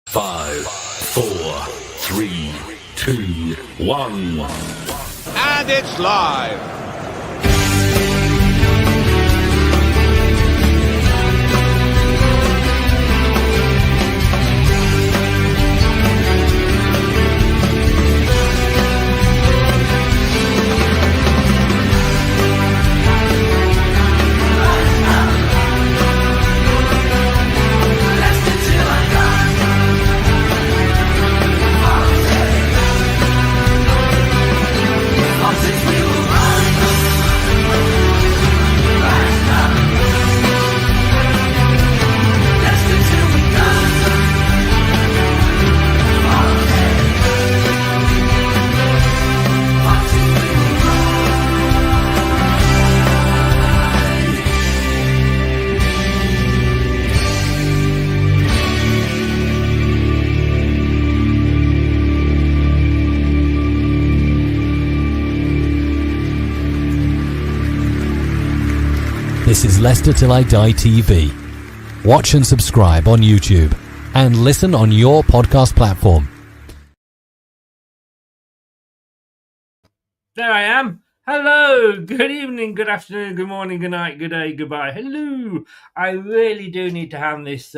5, 4, 3, 2, 1. And it's live. This is Leicester Till I Die TV. Watch and subscribe on YouTube and listen on your podcast platform. There I am. Hello. Good evening, good afternoon, good morning, good night, good day, goodbye. Hello. I really do need to hand this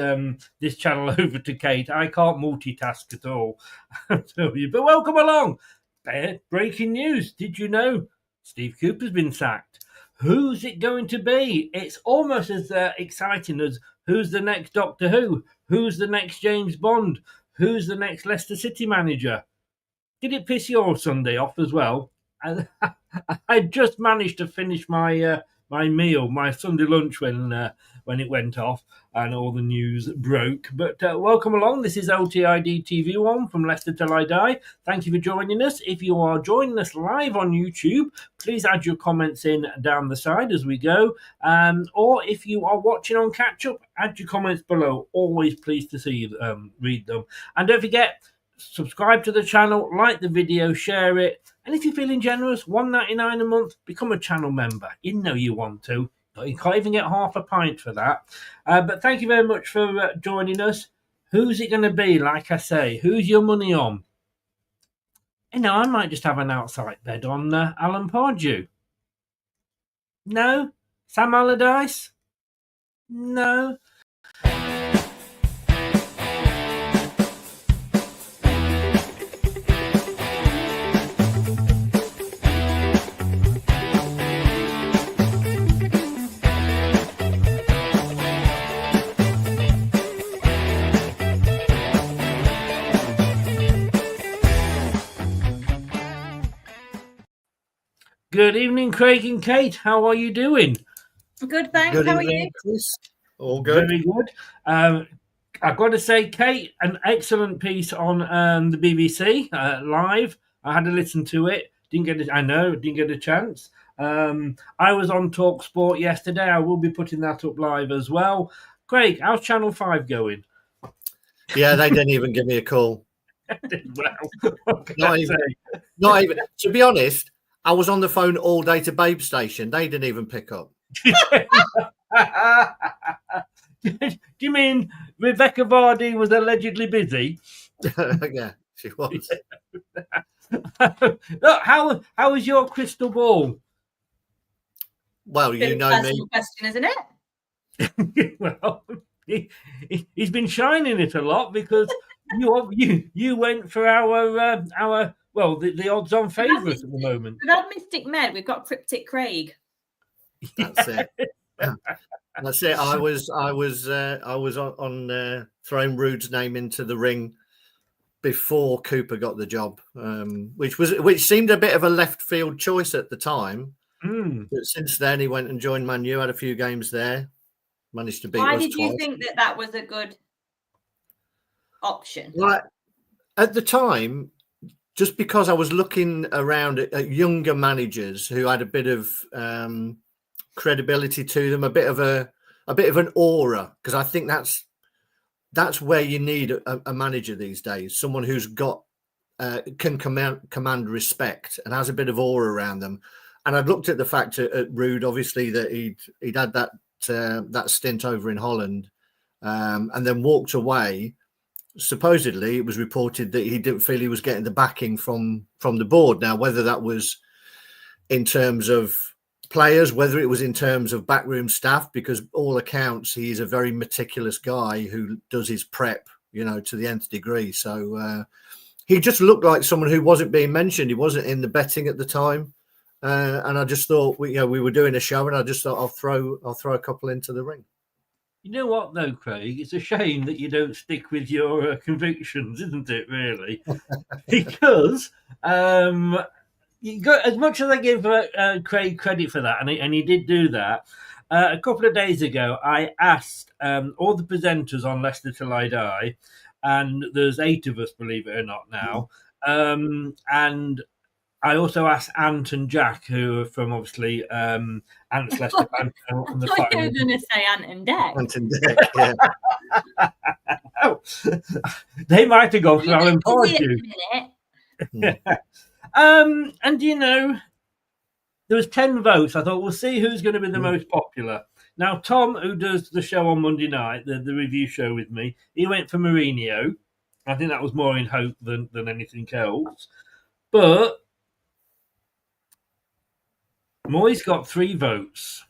this channel over to Kate. I can't multitask at all. I'll tell you. But welcome along. Breaking news. Did you know Steve Cooper's been sacked? Who's it going to be? It's almost as exciting as who's the next Doctor Who? Who's the next James Bond? Who's the next Leicester City manager? Did it piss your Sunday off as well? I just managed to finish my my meal, my Sunday lunch when it went off and all the news broke. But welcome along. This is LTID TV1 from Leicester Till I Die. Thank you for joining us. If you are joining us live on YouTube, please add your comments in down the side as we go. Or if you are watching on catch up, add your comments below. Always pleased to see read them. And don't forget, subscribe to the channel, like the video, share it. And if you're feeling generous, $1.99 a month, become a channel member. You know you want to. You can't even get half a pint for that. But thank you very much for joining us. Who's it going to be? Like I say, who's your money on? You know, I might just have an outside bed on Alan Pardew. No? Sam Allardyce? No? Good evening, Craig and Kate. How are you doing? Good, thanks. Good How are evening, you? Chris. All good. Very good. I've got to say, Kate, an excellent piece on the BBC live. I had to listen to it. Didn't get a chance. I was on Talk Sport yesterday. I will be putting that up live as well. Craig, how's Channel 5 going? Yeah, they didn't even give me a call. Well, Not even. To be honest, I was on the phone all day to Babe Station. They didn't even pick up. Do you mean Rebecca Vardy was allegedly busy? Yeah, she was. Look, how is your crystal ball? Well, you know me. Personal question, isn't it? Well, he's been shining it a lot because you went for our the odds-on favourite at the moment. We've had Mystic Med. We've got Cryptic Craig. That's it. That's it. I was on throwing Rude's name into the ring before Cooper got the job, which seemed a bit of a left field choice at the time. But since then, he went and joined Man U, had a few games there, managed to beat us Why did twice. you think that was a good option? Well, at the time, just because I was looking around at younger managers who had a bit of credibility to them, a bit of an aura, because I think that's where you need a manager these days, someone who's got can command respect and has a bit of aura around them. And I'd looked at the fact at Rude, obviously, that he'd had that stint over in Holland, and then walked away supposedly it was reported that he didn't feel he was getting the backing from the board. Now, whether that was in terms of players, whether it was in terms of backroom staff, because all accounts he's a very meticulous guy who does his prep, to the nth degree. So he just looked like someone who wasn't being mentioned. He wasn't in the betting at the time, and I just thought we were doing a show, and I just thought I'll throw a couple into the ring. You know what, though, Craig? It's a shame that you don't stick with your convictions, isn't it, really? Because you got, as much as I give Craig credit for that, and he did do that, a couple of days ago, I asked all the presenters on Leicester Till I Die, and there's 8 of us, believe it or not, now, and I also asked Ant and Jack, who are from, obviously, Ant's Leicester fan. I thought you were going to say Ant and Dec. Ant and Dec, yeah. Oh, they might have gone for Alan Pardew. And there was 10 votes. I thought, we'll see who's going to be the most popular. Now, Tom, who does the show on Monday night, the review show with me, he went for Mourinho. I think that was more in hope than anything else. But Moyes got 3 votes.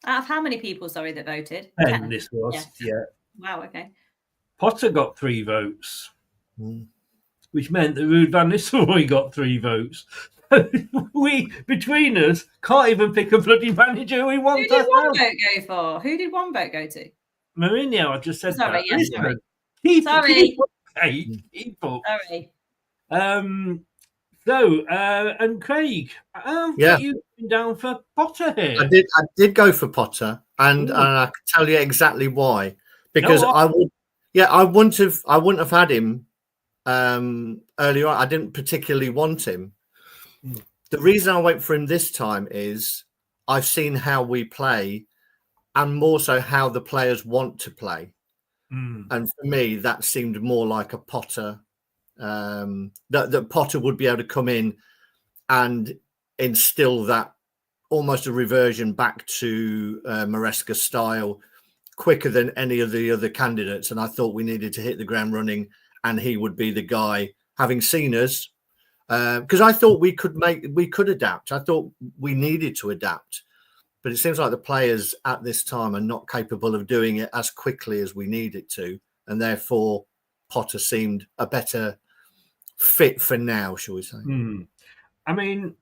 Out of how many people, sorry, that voted? 10 this was, yeah. Wow, okay. Potter got 3 votes, which meant that Ruud van Nistelrooy got 3 votes. We, between us, can't even pick a bloody manager we want. Who did one vote go for? Who did one vote go to? Mourinho, I just said sorry, that. Yes, sorry. Keep up. Sorry. And Craig, you've been down for Potter here. I did go for Potter, and I can tell you exactly why. Because I wouldn't have had him earlier on. I didn't particularly want him. The reason I went for him this time is I've seen how we play, and more so how the players want to play. And for me, that seemed more like a Potter. That Potter would be able to come in and instill that almost a reversion back to Maresca style quicker than any of the other candidates. And I thought we needed to hit the ground running, and he would be the guy, having seen us, because I thought we could adapt. I thought we needed to adapt, but it seems like the players at this time are not capable of doing it as quickly as we need it to, and therefore Potter seemed a better fit for now, shall we say. I mean,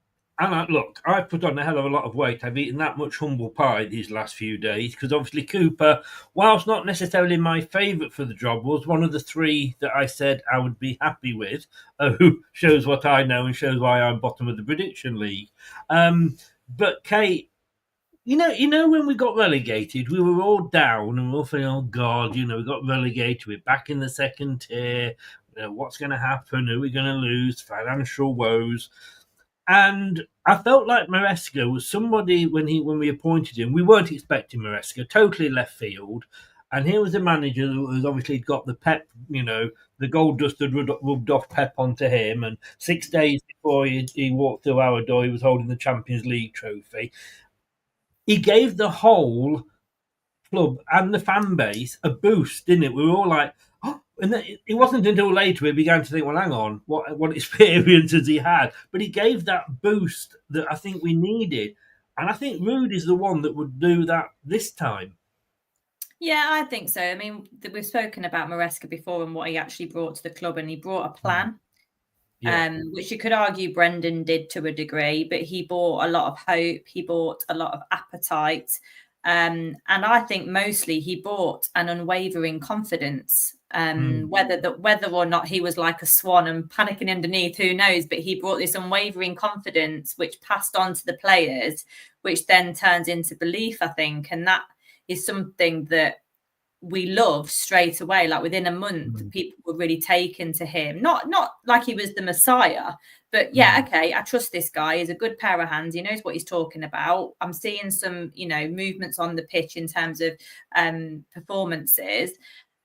look, I've put on a hell of a lot of weight. I've eaten that much humble pie these last few days because obviously Cooper, whilst not necessarily my favourite for the job, was one of the 3 that I said I would be happy with, who shows what I know and shows why I'm bottom of the prediction league. But Kate, you know, when we got relegated, we were all down and we were thinking, oh God, we got relegated. We're back in the 2nd tier. What's going to happen? Are we going to lose? Financial woes. And I felt like Maresca was somebody when we appointed him. We weren't expecting Maresca, totally left field. And here was a manager who was obviously got the pep, the gold dust had rubbed off pep onto him. And 6 days before he walked through our door, he was holding the Champions League trophy. He gave the whole club and the fan base a boost, didn't it? We were all like, oh. And it wasn't until later we began to think, well, hang on, what experience has he had? But he gave that boost that I think we needed. And I think Ruud is the one that would do that this time. Yeah, I think so. I mean, we've spoken about Maresca before and what he actually brought to the club, and he brought a plan, which you could argue Brendan did to a degree, but he brought a lot of hope. He brought a lot of appetite. And I think mostly he brought an unwavering confidence. Whether or not he was like a swan and panicking underneath, who knows? But he brought this unwavering confidence, which passed on to the players, which then turns into belief, I think. And that is something that we loved straight away. Like within a month, people were really taken to him. Not like he was the Messiah, but okay, I trust this guy. He's a good pair of hands. He knows what he's talking about. I'm seeing some, movements on the pitch in terms of performances.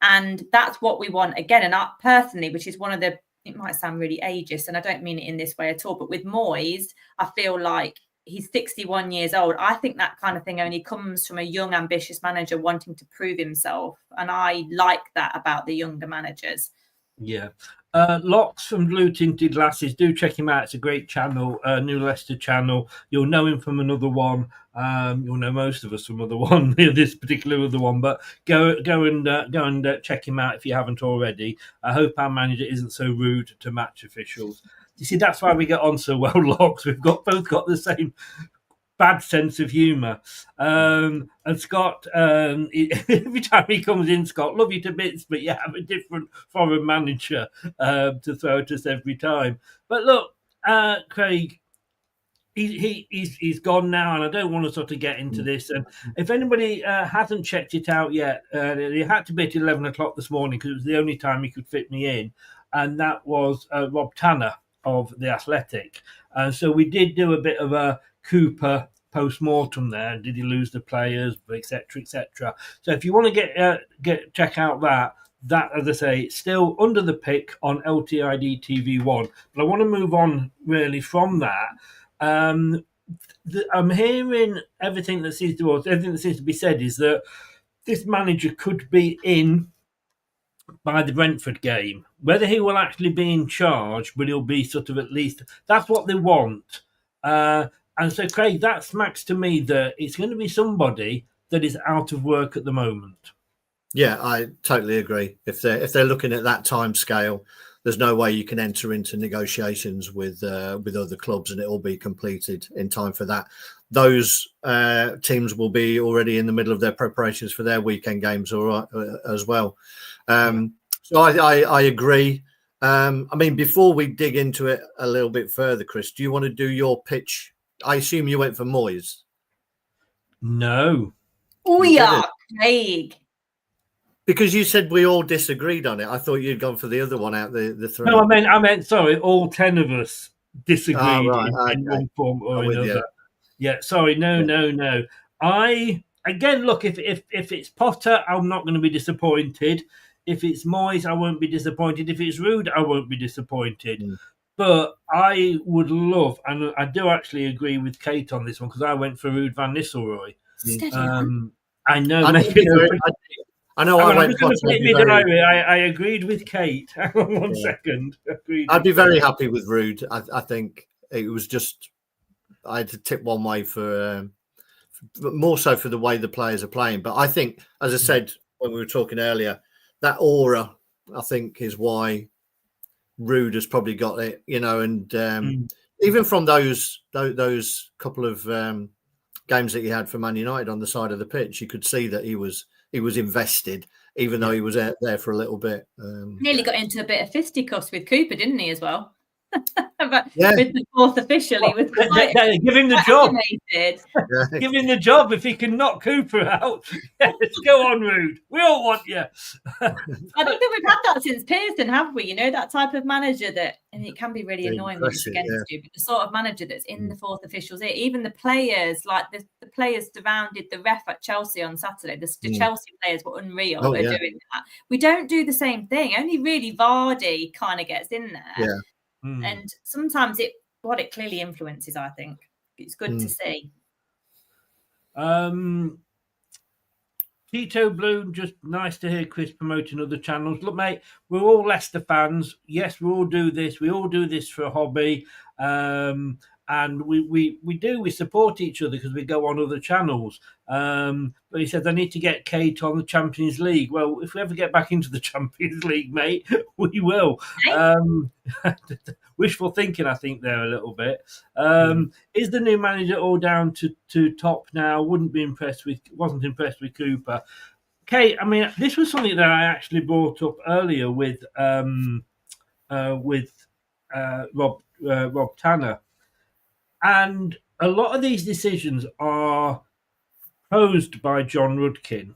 And that's what we want again. And I personally, which is one of it might sound really ageist, and I don't mean it in this way at all, but with Moyes, I feel like he's 61 years old. I think that kind of thing only comes from a young, ambitious manager wanting to prove himself. And I like that about the younger managers. Yeah. Locks from Blue Tinted Glasses. Do check him out. It's a great channel, New Leicester channel. You'll know him from another one. You'll know most of us from other one, this particular other one. But go and check him out if you haven't already. I hope our manager isn't so rude to match officials. You see, that's why we get on so well, Locks. We've both got the same bad sense of humour. And Scott, every time he comes in, Scott, love you to bits, but you have a different foreign manager to throw at us every time. But look, Craig, he's gone now, and I don't want to sort of get into this. And if anybody hasn't checked it out yet, it had to be at 11 o'clock this morning because it was the only time he could fit me in, and that was Rob Tanner of The Athletic. And so we did do a bit of a Cooper post-mortem there. Did he lose the players, etc., etc.? So if you want to check out that, as I say, it's still under the pick on LTID TV1. But I want to move on really from that. I'm hearing everything that seems to be said is that this manager could be in by the Brentford game. Whether he will actually be in charge, but he'll be sort of at least, that's what they want. And so, Craig, that smacks to me that it's going to be somebody that is out of work at the moment. Yeah, I totally agree. If they're looking at that time scale, there's no way you can enter into negotiations with other clubs and it will be completed in time for that. Those teams will be already in the middle of their preparations for their weekend games as well. So I agree. I mean, before we dig into it a little bit further, Chris, do you want to do your pitch? I assume you went for Moyes. No. Oh, yeah, Craig. Because you said we all disagreed on it. I thought you'd gone for the other one out the three. No, I meant sorry, all 10 of us disagreed in one form or another. Yeah, sorry, no. Again, look, if it's Potter, I'm not going to be disappointed. If it's Moyes, I won't be disappointed. If it's Rude, I won't be disappointed. But I would love, and I do actually agree with Kate on this one because I went for Ruud van Nistelrooy. I know. I went. I agreed with Kate. Hang on one second. I'd be very happy with Ruud. I think it was just I had to tip one way for more so for the way the players are playing. But I think, as I said when we were talking earlier, that aura I think is why Ruud has probably got it, and even from those couple of games that he had for Man United on the side of the pitch, you could see that he was invested, even though he was out there for a little bit. Nearly got into a bit of fisticuffs with Cooper, didn't he, as well? With the fourth official, he was give him the job. Give him the job if he can knock Cooper out. Let's go on, Rude. We all want you. I don't think we've had that since Pearson, have we? That type of manager and it can be really annoying when it's against you, but the sort of manager that's in the fourth official's ear. Even the players, like the players surrounded the ref at Chelsea on Saturday. The Chelsea players were unreal doing that. We don't do the same thing. Only really Vardy kind of gets in there. Yeah. And sometimes it clearly influences, I think. It's good to see. Tito Bloom, just nice to hear Chris promoting other channels. Look, mate, we're all Leicester fans. Yes, we all do this. We all do this for a hobby. And we support each other because we go on other channels. But he says, I need to get Kate on the Champions League. Well, if we ever get back into the Champions League, mate, we will. Wishful thinking, I think, there a little bit. Is the new manager all down to top now? Wasn't impressed with Cooper. Kate, I mean, this was something that I actually brought up earlier with Rob Tanner. And a lot of these decisions are posed by John Rudkin.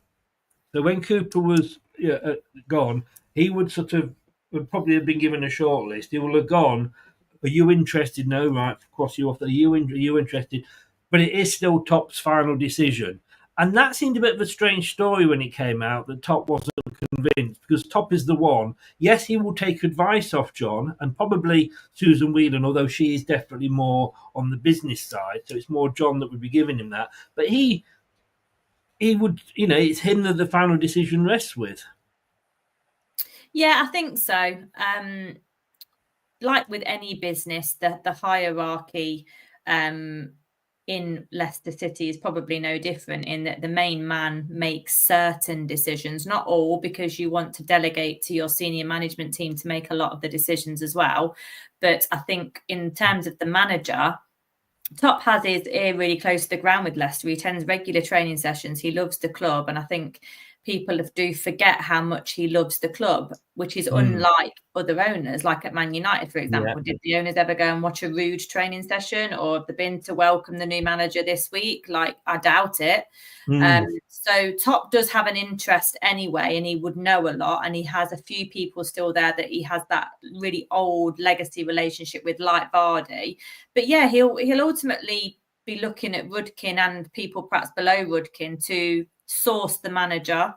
So when Cooper was gone, he would probably have been given a short list. He will have gone, are you interested? No, right, cross you off. Are you interested? But it is still Top's final decision. And that seemed a bit of a strange story when it came out that Top wasn't convinced, because Top is the one. Yes, he will take advice off John and probably Susan Whelan, although she is definitely more on the business side. So it's more John that would be giving him that. But he would, it's him that the final decision rests with. Yeah, I think so. Like with any business, the hierarchy in Leicester City is probably no different, in that the main man makes certain decisions, not all, because you want to delegate to your senior management team to make a lot of the decisions as well. But I think in terms of the manager, Top has his ear really close to the ground with Leicester. He attends regular training sessions. He loves the club. And I think people do forget how much he loves the club, which is unlike other owners, like at Man United, for example. Yeah. Did the owners ever go and watch a rude training session, or have they been to welcome the new manager this week? Like, I doubt it. So Top does have an interest anyway, and he would know a lot. And he has a few people still there that he has that really old legacy relationship with, like Vardy. But yeah, he'll ultimately be looking at Rudkin and people perhaps below Rudkin to source the manager,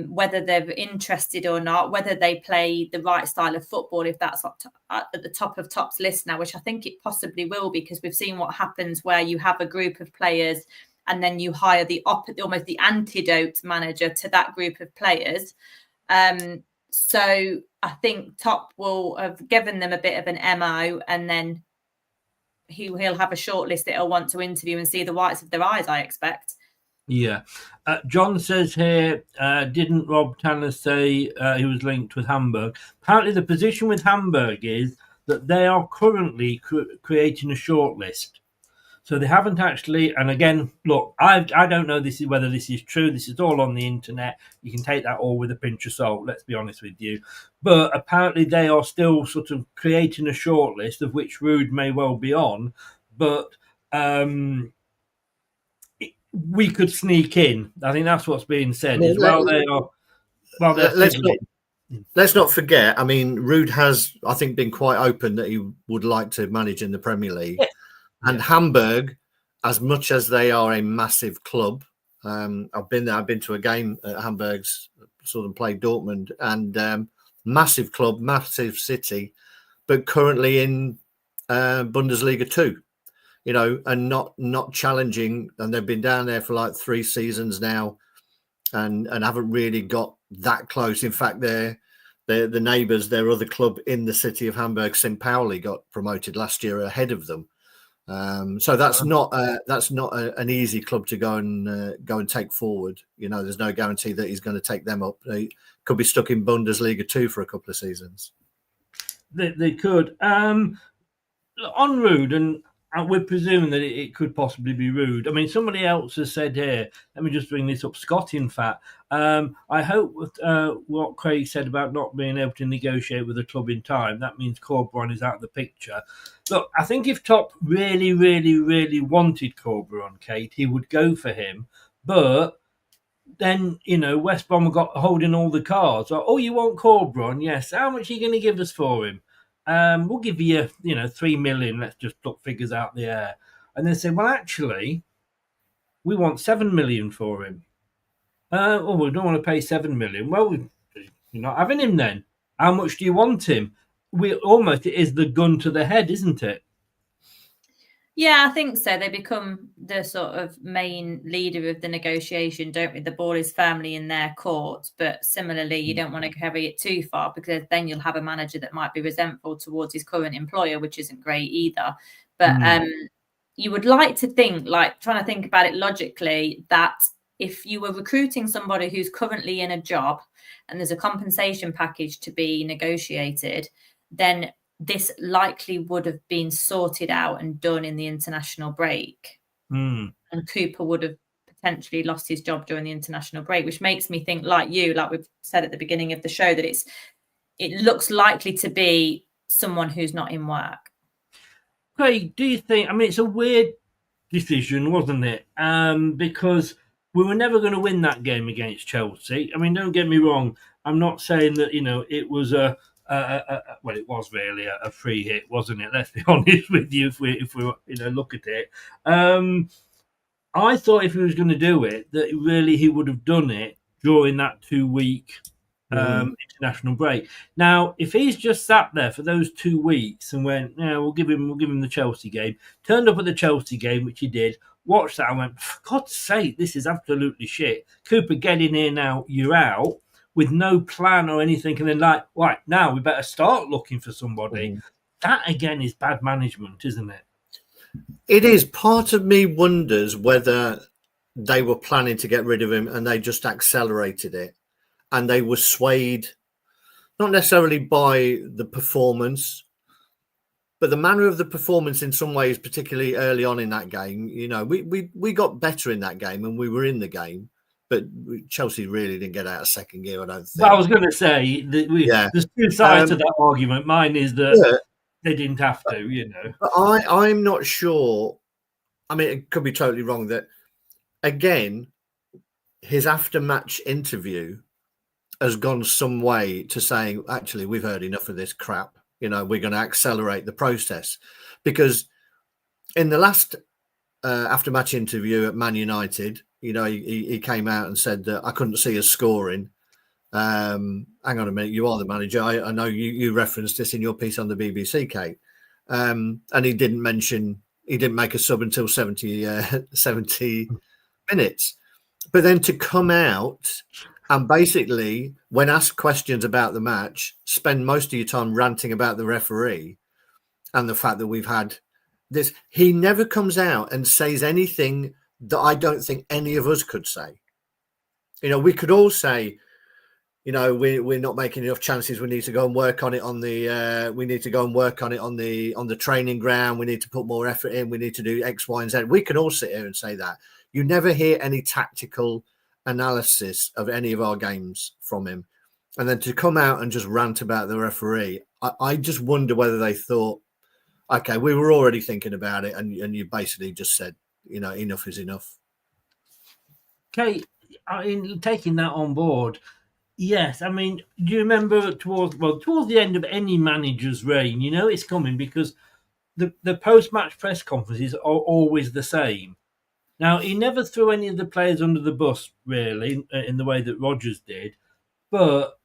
whether they're interested or not, whether they play the right style of football, if that's at the top of Top's list now, which I think it possibly will, because we've seen what happens where you have a group of players and then you hire almost the antidote manager to that group of players. So I think Top will have given them a bit of an MO, and then he'll have a short list that he'll want to interview and see the whites of their eyes, I expect. Yeah. John says here, didn't Rob Tanner say he was linked with Hamburg? Apparently the position with Hamburg is that they are currently creating a shortlist. So they haven't actually, and again, look, I don't know whether this is true. This is all on the internet. You can take that all with a pinch of salt, let's be honest with you. But apparently they are still sort of creating a shortlist, of which Ruud may well be on. But we could sneak in. I think that's what's being said. Let's not forget. I mean, Ruud has, I think, been quite open that he would like to manage in the Premier League. Yeah. And Hamburg, as much as they are a massive club, I've been there. I've been to a game at Hamburg's, saw them play Dortmund, and massive club, massive city, but currently in Bundesliga 2. And not challenging, and they've been down there for like 3 seasons now, and haven't really got that close. In fact, the neighbours, their other club in the city of Hamburg, St. Pauli, got promoted last year ahead of them. So that's not an easy club to go and take forward. There's no guarantee that he's going to take them up. They could be stuck in Bundesliga 2 for a couple of seasons. They could. On Ruud, and we're presuming that it could possibly be Ruud. I mean, somebody else has said here, let me just bring this up, Scott, in fact. I hope what Craig said about not being able to negotiate with the club in time, that means Corberon is out of the picture. Look, I think if Top really, really, really wanted Corberon, Kate, he would go for him. But then, West Brom got holding all the cards. Like, oh, you want Corberon? Yes. How much are you going to give us for him? We'll give you, 3 million. Let's just pluck figures out the air. And they say, well, actually, we want 7 million for him. We don't want to pay 7 million. Well, you're not having him then. How much do you want him? It is the gun to the head, isn't it? Yeah, I think so. They become the sort of main leader of the negotiation, don't we? The ball is firmly in their court, but similarly, you don't want to carry it too far, because then you'll have a manager that might be resentful towards his current employer, which isn't great either. But you would like to think, trying to think about it logically, that if you were recruiting somebody who's currently in a job and there's a compensation package to be negotiated, then this likely would have been sorted out and done in the international break. And Cooper would have potentially lost his job during the international break, which makes me think, like we've said at the beginning of the show, that it looks likely to be someone who's not in work. Craig, do you think, it's a weird decision, wasn't it? Because we were never going to win that game against Chelsea. Don't get me wrong. I'm not saying that, it was well, it was really a free hit, wasn't it? Let's be honest with you. If we look at it, I thought if he was going to do it, that really he would have done it during that 2-week international break. Now, if he's just sat there for those 2 weeks and went, yeah, we'll give him the Chelsea game, turned up at the Chelsea game, which he did, watched that and went, for God's sake, this is absolutely shit. Cooper, get in here now, you're out, with no plan or anything, and then like, right, now we better start looking for somebody. That, again, is bad management, isn't it? It is. Part of me wonders whether they were planning to get rid of him and they just accelerated it. And they were swayed, not necessarily by the performance, but the manner of the performance in some ways, particularly early on in that game. You know, we got better in that game and we were in the game, but Chelsea really didn't get out of second gear, I don't think. Well, I was going to say, there's two sides to that argument. Mine is that they didn't have to, you know. But I'm not sure. I mean, it could be totally wrong that, again, his after-match interview has gone some way to saying, actually, we've heard enough of this crap. You know, we're going to accelerate the process. Because in the last after-match interview at Man United, you know, he came out and said that I couldn't see us scoring. Hang on a minute, you are the manager. I know you referenced this in your piece on the BBC, Kate. And he didn't make a sub until 70 minutes. But then to come out and basically, when asked questions about the match, spend most of your time ranting about the referee and the fact that we've had this. He never comes out and says anything that I don't think any of us could say. You know, we could all say, you know, we're not making enough chances. We need to go and work on it on the. We need to go and work on it on the training ground. We need to put more effort in. We need to do X, Y, and Z. We can all sit here and say that. You never hear any tactical analysis of any of our games from him, and then to come out and just rant about the referee. I just wonder whether they thought, okay, we were already thinking about it, and you basically just said, you know, enough is enough. Okay, taking that on board. Yes, I mean, do you remember towards the end of any manager's reign, you know it's coming because the post-match press conferences are always the same. Now, he never threw any of the players under the bus, really, in the way that Rodgers did, but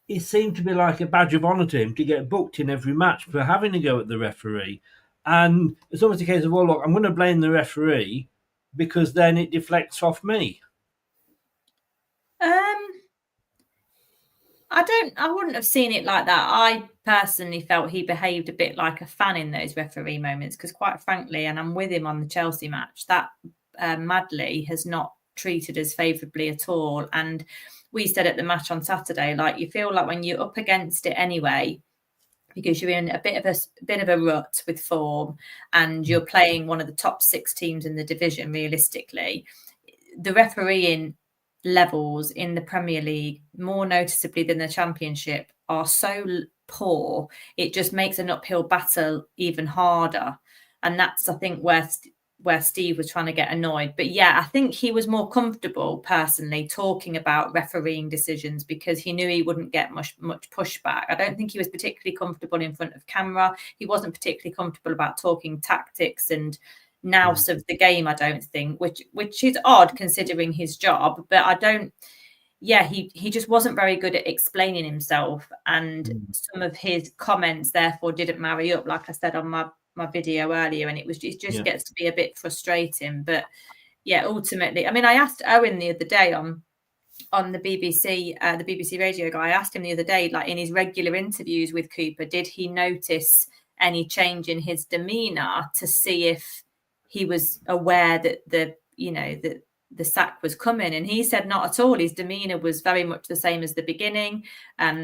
it seemed to be like a badge of honour to him to get booked in every match for having a go at the referee. And it's almost a case of, well, look, I'm going to blame the referee because then it deflects off me. I wouldn't have seen it like that. I personally felt he behaved a bit like a fan in those referee moments because, quite frankly, and I'm with him on the Chelsea match, that Madley has not treated us favourably at all. And we said at the match on Saturday, like, you feel like when you're up against it anyway, because you're in a bit of a rut with form and you're playing one of the top 6 teams in the division, realistically, the refereeing levels in the Premier League, more noticeably than the Championship, are so poor. It just makes an uphill battle even harder. And that's, I think, where Steve was trying to get annoyed. But yeah, I think he was more comfortable personally talking about refereeing decisions because he knew he wouldn't get much pushback. I don't think he was particularly comfortable in front of camera. He wasn't particularly comfortable about talking tactics and nous of the game, I don't think, which is odd considering his job. But I don't. Yeah, he just wasn't very good at explaining himself, and some of his comments therefore didn't marry up, like I said on my video earlier, and it just gets to be a bit frustrating. But yeah, ultimately, I mean, I asked Owen the other day on the BBC radio guy, I asked him the other day, like in his regular interviews with Cooper, did he notice any change in his demeanour to see if he was aware that the sack was coming, and he said not at all. His demeanour was very much the same as the beginning.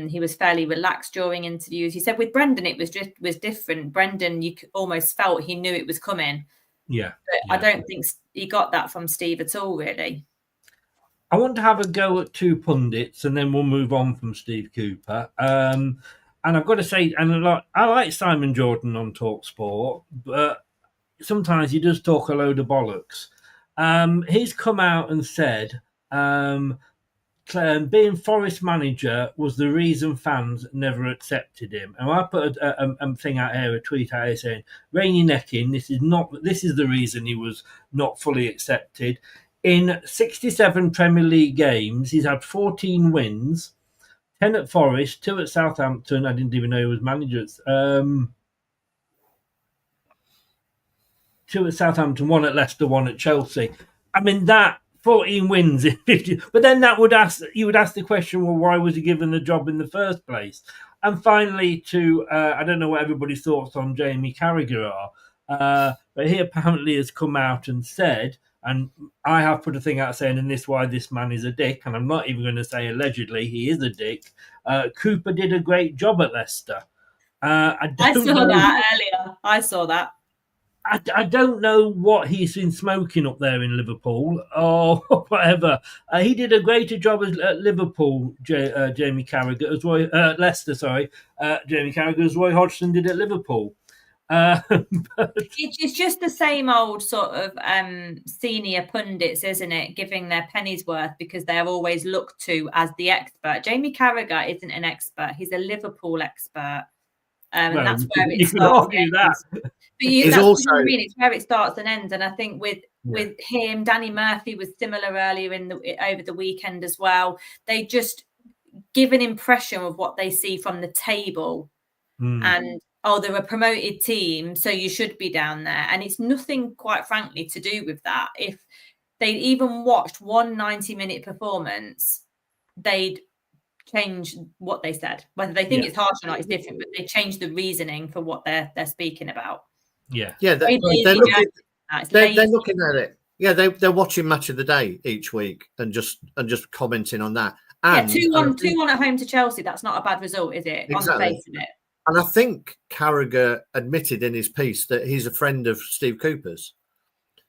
He was fairly relaxed during interviews. He said with Brendan it was different. Brendan, you almost felt he knew it was coming. Yeah, but I don't think he got that from Steve at all, really. I want to have a go at 2 pundits, and then we'll move on from Steve Cooper. And I've got to say, I like Simon Jordan on TalkSport, but sometimes he does talk a load of bollocks. He's come out and said being Forest manager was the reason fans never accepted him. And I put a thing out here, a tweet out here saying, "Rein your neck in. This is the reason he was not fully accepted." In 67 Premier League games, he's had 14 wins, 10 at Forest, 2 at Southampton. I didn't even know he was manager. 2 at Southampton, 1 at Leicester, 1 at Chelsea. I mean, that 14 wins in 50. But then you would ask the question, well, why was he given the job in the first place? And finally, I don't know what everybody's thoughts on Jamie Carragher are, but he apparently has come out and said, and I have put a thing out saying, and this is why this man is a dick, and I'm not even going to say allegedly he is a dick. Cooper did a great job at Leicester. I saw that earlier. I saw that. I don't know what he's been smoking up there in Liverpool or whatever. He did a greater job at Liverpool, Jamie Carragher, as Leicester, Jamie Carragher, as Roy Hodgson did at Liverpool. It's just the same old sort of senior pundits, isn't it? Giving their pennies worth because they're always looked to as the expert. Jamie Carragher isn't an expert. He's a Liverpool expert. And that's where it starts. That's also, what I mean. It's where it starts and ends. And I think with him, Danny Murphy was similar earlier over the weekend as well. They just give an impression of what they see from the table, and they're a promoted team, so you should be down there. And it's nothing, quite frankly, to do with that. If they'd even watched one 90-minute performance, they'd change what they said. Whether they think it's harsh or not is different, but they change the reasoning for what they're speaking about. Yeah, they're looking at it. Yeah, they're watching Match of the Day each week and just commenting on that. And 2-1 at home to Chelsea. That's not a bad result, is it? Exactly. On the face of it. And I think Carragher admitted in his piece that he's a friend of Steve Cooper's,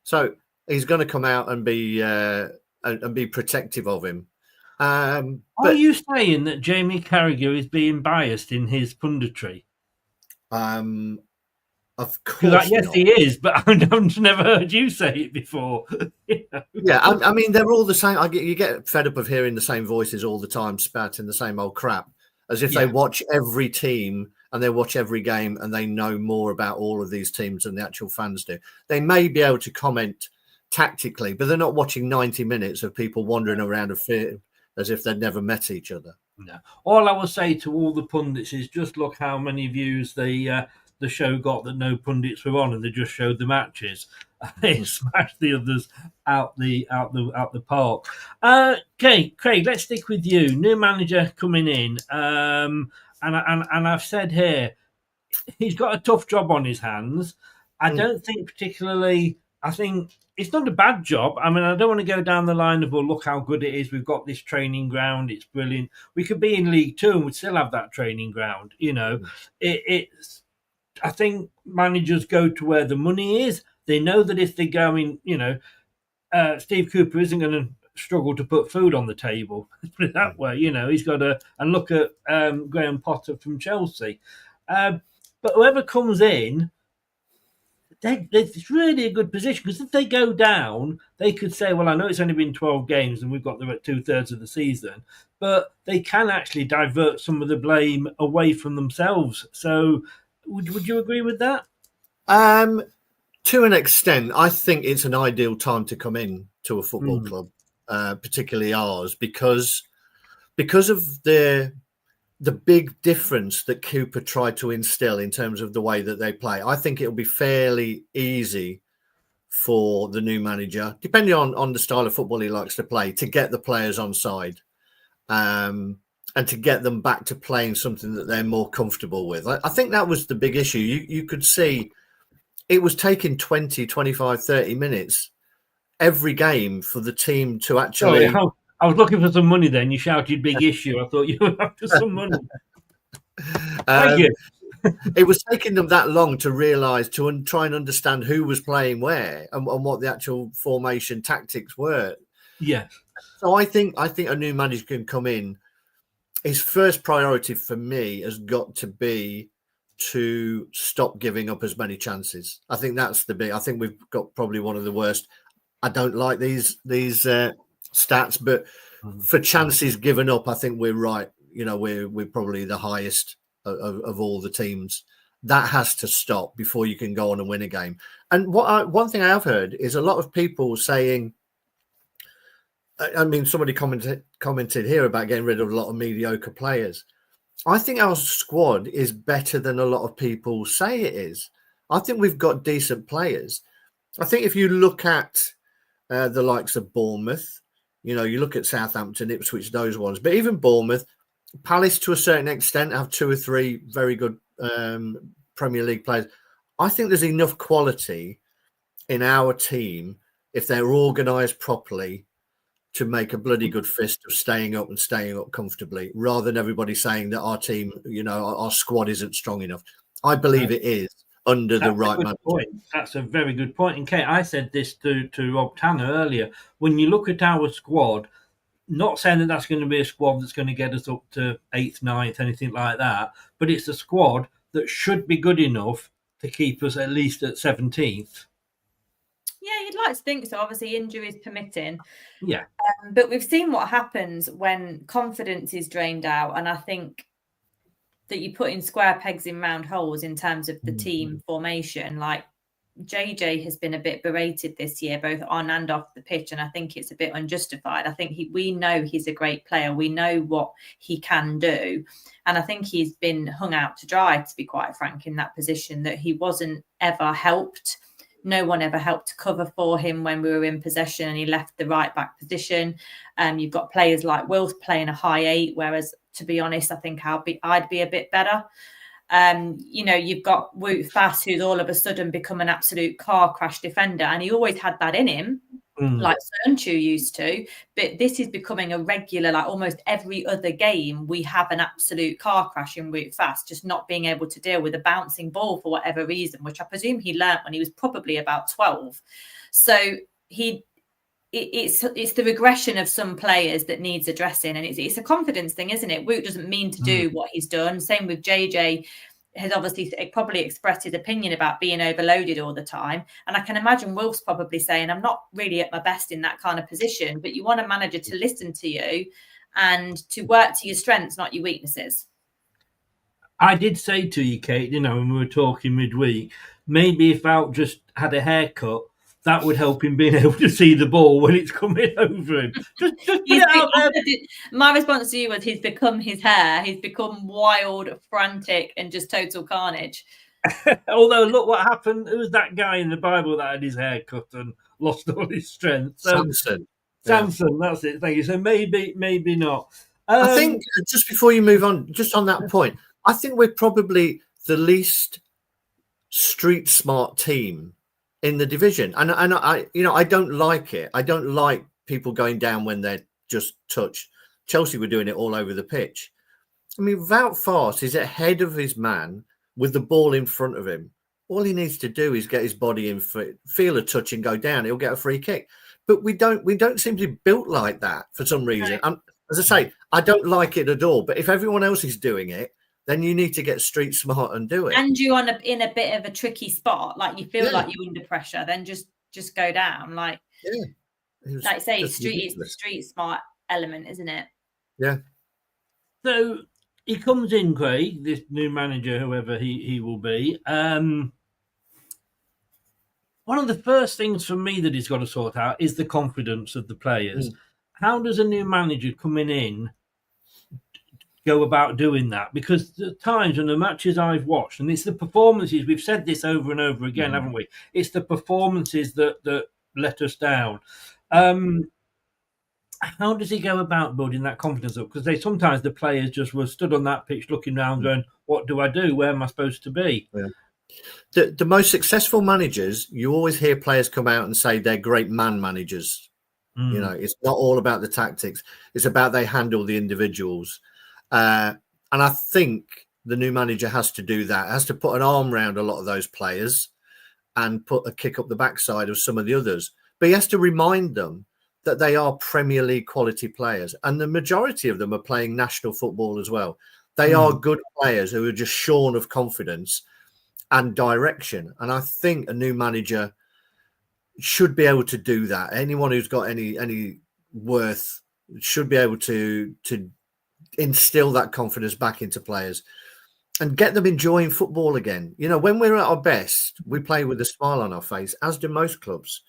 so he's going to come out and be protective of him. Are you saying that Jamie Carragher is being biased in his punditry? Of course, yes, he is, but I've never heard you say it before. Yeah, I mean, they're all the same. You get fed up of hearing the same voices all the time, spouting the same old crap, as if they watch every team and they watch every game and they know more about all of these teams than the actual fans do. They may be able to comment tactically, but they're not watching 90 minutes of people wandering around a field as if they'd never met each other. No. All I will say to all the pundits is just look how many views the show got that no pundits were on, and they just showed the matches. They smashed the others out the park. Okay, Craig, let's stick with you. New manager coming in, and I've said here he's got a tough job on his hands. I don't think particularly. I think it's not a bad job. I mean, I don't want to go down the line of, well, look how good it is. We've got this training ground. It's brilliant. We could be in League Two and we'd still have that training ground. You know, it's. I think managers go to where the money is. They know that if they go in, Steve Cooper isn't going to struggle to put food on the table. Put it that way. He's got to, and look at Graham Potter from Chelsea. But whoever comes in, it's really a good position, because if they go down, they could say, well, I know it's only been 12 games and we've got them at 2/3 of the season, but they can actually divert some of the blame away from themselves. So would you agree with that? To an extent, I think it's an ideal time to come in to a football club, particularly ours, because of the big difference that Cooper tried to instill in terms of the way that they play. I think it'll be fairly easy for the new manager, depending on the style of football he likes to play, to get the players on side. And to get them back to playing something that they're more comfortable with. I think that was the big issue. You could see it was taking 20, 25, 30 minutes every game for the team to actually... Sorry, I was looking for some money then. You shouted big issue. I thought you were after some money. Thank you. It was taking them that long to realise, to try and understand who was playing where and what the actual formation tactics were. Yeah. So I think a new manager can come in. His first priority for me has got to be to stop giving up as many chances. I think that's the big. I think we've got probably one of the worst. I don't like these stats, but for chances given up, I think we're right. You know, we're probably the highest of all the teams. That has to stop before you can go on and win a game. And one thing I have heard is a lot of people saying, I mean, somebody commented here about getting rid of a lot of mediocre players. I think our squad is better than a lot of people say it is. I think we've got decent players. I think if you look at the likes of Bournemouth, you know, you look at Southampton, Ipswich, those ones, but even Bournemouth, Palace to a certain extent have 2 or 3 very good Premier League players. I think there's enough quality in our team if they're organised properly to make a bloody good fist of staying up and staying up comfortably, rather than everybody saying that our team, you know, our squad isn't strong enough. I believe it is under the right manager. That's a very good point. And Kate, I said this to Rob Tanner earlier. When you look at our squad, not saying that that's going to be a squad that's going to get us up to 8th, 9th, anything like that, but it's a squad that should be good enough to keep us at least at 17th. Yeah, you'd like to think so. Obviously, injuries permitting. Yeah. But we've seen what happens when confidence is drained out. And I think that you put in square pegs in round holes in terms of the team formation. Like JJ has been a bit berated this year, both on and off the pitch. And I think it's a bit unjustified. I think we know he's a great player. We know what he can do. And I think he's been hung out to dry, to be quite frank, in that position, that he wasn't ever helped. No one ever helped to cover for him when we were in possession and he left the right back position. You've got players like Wilf playing a high 8, whereas, to be honest, I think I'd be a bit better. You know, you've got Wout Fass, who's all of a sudden become an absolute car crash defender, and he always had that in him, like Sernchu used to. But this is becoming a regular, like almost every other game, we have an absolute car crash in Wout Fass, just not being able to deal with a bouncing ball for whatever reason, which I presume he learnt when he was probably about 12. So it's the regression of some players that needs addressing, and it's a confidence thing, isn't it? Wout doesn't mean to do what he's done. Same with JJ. Has obviously probably expressed his opinion about being overloaded all the time. And I can imagine Wilf's probably saying, I'm not really at my best in that kind of position, but you want a manager to listen to you and to work to your strengths, not your weaknesses. I did say to you, Kate, you know, when we were talking midweek, maybe if Out just had a haircut, that would help him being able to see the ball when it's coming over him. Just put it out there. My response to you was he's become his hair. He's become wild, frantic, and just total carnage. Although, look what happened. Who was that guy in the Bible that had his hair cut and lost all his strength? Samson. Samson, that's it. Thank you. So maybe not. I think, just before you move on, just on that point, I think we're probably the least street smart team in the division, and I, you know, I don't like it. I don't like people going down when they're just touched. Chelsea were doing it all over the pitch. I mean, Wout Fass is ahead of his man with the ball in front of him. All he needs to do is get his body in, feel a touch, and go down. He'll get a free kick. But we don't seem to be built like that for some reason. And as I say, I don't like it at all. But if everyone else is doing it, then you need to get street smart and do it. And you're in a bit of a tricky spot, like you feel like you're under pressure, then just go down. Like, like say, it's the street smart element, isn't it? Yeah. So he comes in, Craig, this new manager, whoever he will be. One of the first things for me that he's got to sort out is the confidence of the players. How does a new manager coming in go about doing that? Because the times and the matches I've watched, and it's the performances, we've said this over and over again, haven't we? It's the performances that let us down. How does he go about building that confidence up? Because sometimes the players just were stood on that pitch looking around going, what do I do? Where am I supposed to be? Yeah. The most successful managers, you always hear players come out and say they're great man managers. You know, it's not all about the tactics. It's about they handle the individuals. And I think the new manager has to do that, has to put an arm around a lot of those players and put a kick up the backside of some of the others. But he has to remind them that they are Premier League quality players. And the majority of them are playing national football as well. They are good players who are just shorn of confidence and direction. And I think a new manager should be able to do that. Anyone who's got any should be able to instill that confidence back into players and get them enjoying football again. You know, when we're at our best, we play with a smile on our face, as do most clubs.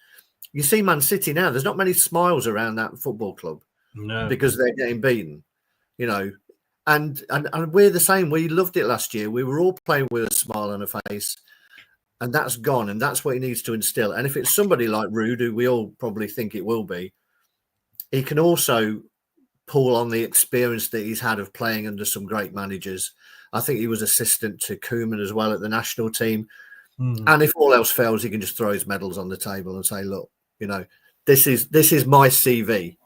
You see Man City now, there's not many smiles around that football club because they're getting beaten, you know. And we're the same. We loved it last year. We were all playing with a smile on our face, and that's gone. And that's what he needs to instill. And if it's somebody like Rude, who we all probably think it will be, he can also pull on the experience that he's had of playing under some great managers. I think he was assistant to Koeman as well at the national team. And if all else fails, he can just throw his medals on the table and say, look, you know, this is my CV.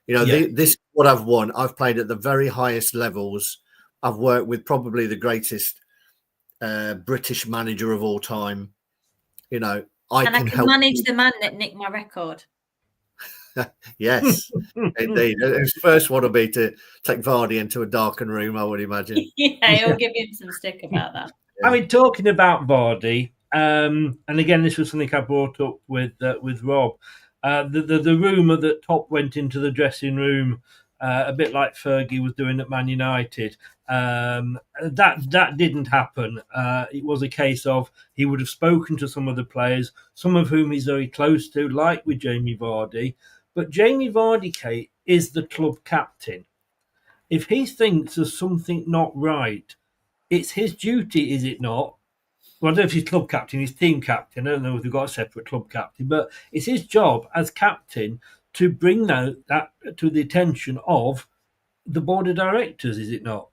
You know, this is what I've won. I've played at the very highest levels. I've worked with probably the greatest British manager of all time. You know, I can help manage the man that nicked my record. Yes, indeed. His first one will be to take Vardy into a darkened room, I would imagine. He'll give him some stick about that. I mean, talking about Vardy, and again, this was something I brought up with Rob. The rumour that Top went into the dressing room a bit like Fergie was doing at Man United. That didn't happen. It was a case of he would have spoken to some of the players, some of whom he's very close to, like with Jamie Vardy. But Jamie Vardy, Kate, is the club captain. If he thinks there's something not right, it's his duty, is it not? Well, I don't know if he's club captain, he's team captain. I don't know if they've got a separate club captain, but it's his job as captain to bring that to the attention of the board of directors, is it not?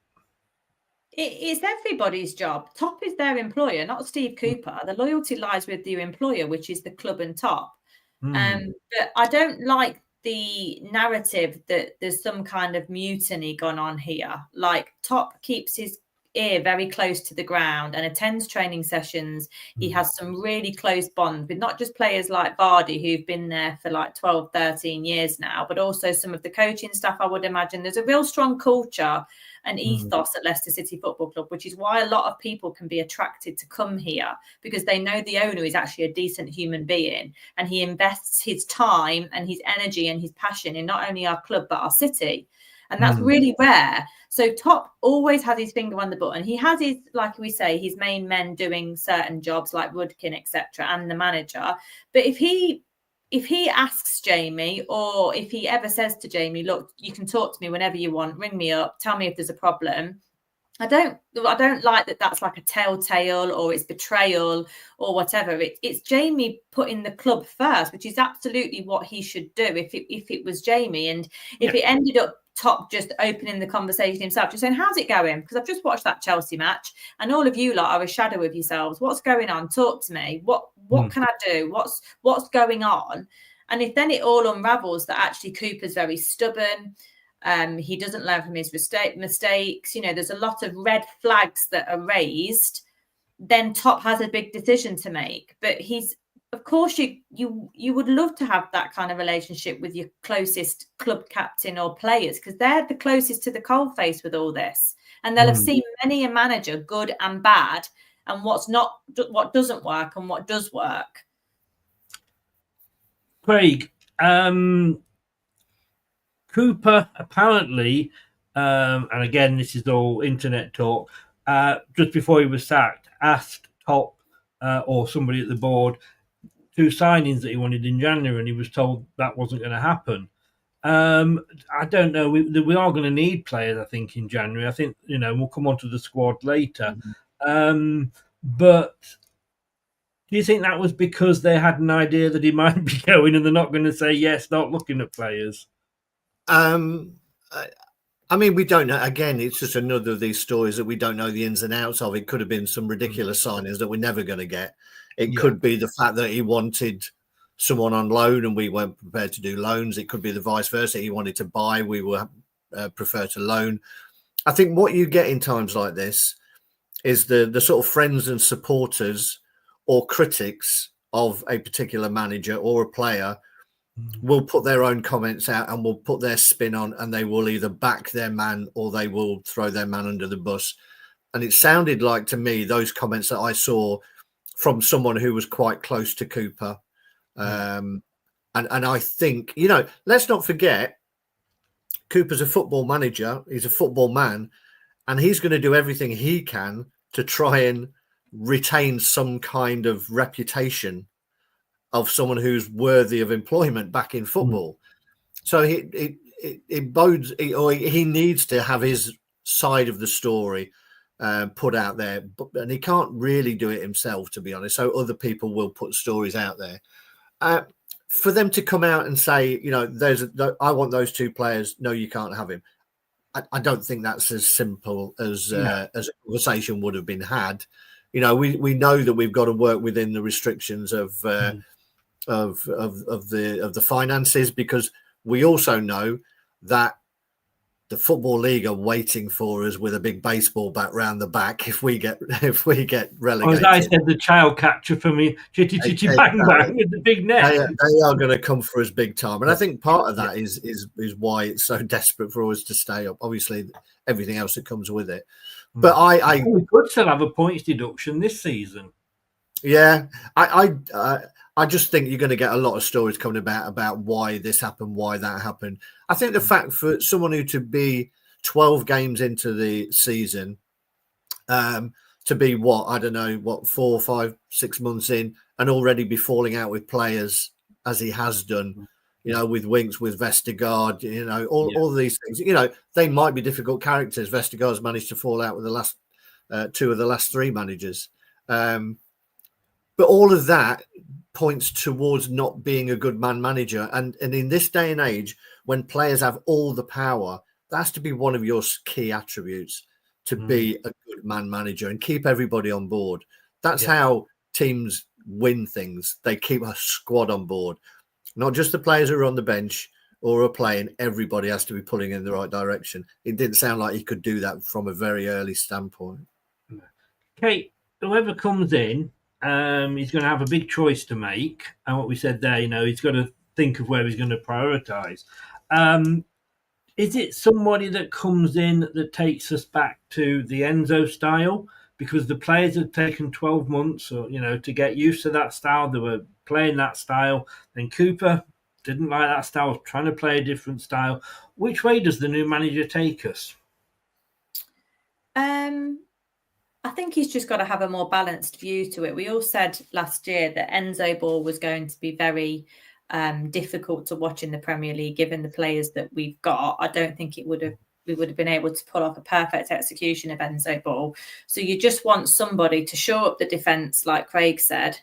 It's everybody's job. Top is their employer, not Steve Cooper. The loyalty lies with the employer, which is the club and Top. But I don't like the narrative that there's some kind of mutiny gone on here. Like, Top keeps his ear very close to the ground and attends training sessions. He has some really close bonds with not just players like Vardy, who've been there for like 12, 13 years now, but also some of the coaching staff, I would imagine. There's a real strong culture and ethos at Leicester City Football Club, which is why a lot of people can be attracted to come here, because they know the owner is actually a decent human being and he invests his time and his energy and his passion in not only our club, but our city. And that's really rare. So Top always has his finger on the button. He has his, like we say, his main men doing certain jobs like Rudkin, etc., and the manager. But if he asks Jamie, or if he ever says to Jamie, look, you can talk to me whenever you want, ring me up, tell me if there's a problem. I don't like that that's like a telltale or it's betrayal or whatever. It's Jamie putting the club first, which is absolutely what he should do if it was Jamie. And if it ended up Top just opening the conversation himself, just saying, how's it going? Because I've just watched that Chelsea match and all of you lot are a shadow of yourselves. What's going on? Talk to me. What can I do? What's going on? And if then it all unravels that actually Cooper's very stubborn, he doesn't learn from his mistakes, you know, there's a lot of red flags that are raised, then Top has a big decision to make. But of course, you would love to have that kind of relationship with your closest club captain or players, because they're the closest to the coalface with all this. And they'll have seen many a manager, good and bad, and what doesn't work and what does work. Craig, Cooper apparently, and again, this is all internet talk, just before he was sacked, asked Top or somebody at the board 2 signings that he wanted in January, and he was told that wasn't going to happen. I don't know. We are going to need players, I think, in January. I think, you know, we'll come on to the squad later. But do you think that was because they had an idea that he might be going and they're not going to say, yes, start looking at players? I mean, we don't know. Again, it's just another of these stories that we don't know the ins and outs of. It could have been some ridiculous signings that we're never going to get. It could be the fact that he wanted someone on loan and we weren't prepared to do loans. It could be the vice versa. He wanted to buy. We were prefer to loan. I think what you get in times like this is the sort of friends and supporters or critics of a particular manager or a player will put their own comments out and will put their spin on, and they will either back their man or they will throw their man under the bus. And it sounded like to me, those comments that I saw from someone who was quite close to Cooper, And I think, you know, let's not forget, Cooper's a football manager. He's a football man, and he's going to do everything he can to try and retain some kind of reputation of someone who's worthy of employment back in football. So it bodes, or he needs to have his side of the story put out there, and he can't really do it himself, to be honest. So other people will put stories out there. For them to come out and say, you know, I want those two players. No, you can't have him. I don't think that's as simple as a conversation would have been had. You know, we know that we've got to work within the restrictions of the finances, because we also know that the Football League are waiting for us with a big baseball bat round the back if we get relegated. Or as I said, the child catcher for me, chitty chitty bang bang with the big net. They are going to come for us big time, and I think part of that is why it's so desperate for us to stay up. Obviously, everything else that comes with it. But we could still have a points deduction this season. Yeah, I just think you're going to get a lot of stories coming about why this happened, why that happened. I think the fact for someone who to be 12 games into the season, to be 4, 5, 6 months in, and already be falling out with players as he has done, you know, with Winks, with Vestergaard, you know, all of these things. You know, they might be difficult characters. Vestergaard's managed to fall out with the last two of the last three managers. But all of that points towards not being a good man manager. And in this day and age, when players have all the power, that has to be one of your key attributes, to be a good man manager and keep everybody on board. That's how teams win things. They keep a squad on board. Not just the players who are on the bench or are playing, everybody has to be pulling in the right direction. It didn't sound like he could do that from a very early standpoint. Okay, whoever comes in, he's going to have a big choice to make. And what we said there, you know, he's got to think of where he's going to prioritise. Is it somebody that comes in that takes us back to the Enzo style? Because the players had taken 12 months, or, you know, to get used to that style. They were playing that style. Then Cooper didn't like that style, was trying to play a different style. Which way does the new manager take us? I think he's just got to have a more balanced view to it. We all said last year that Enzo ball was going to be very difficult to watch in the Premier League, given the players that we've got. I don't think we would have been able to pull off a perfect execution of Enzo ball. So you just want somebody to show up the defence, like Craig said,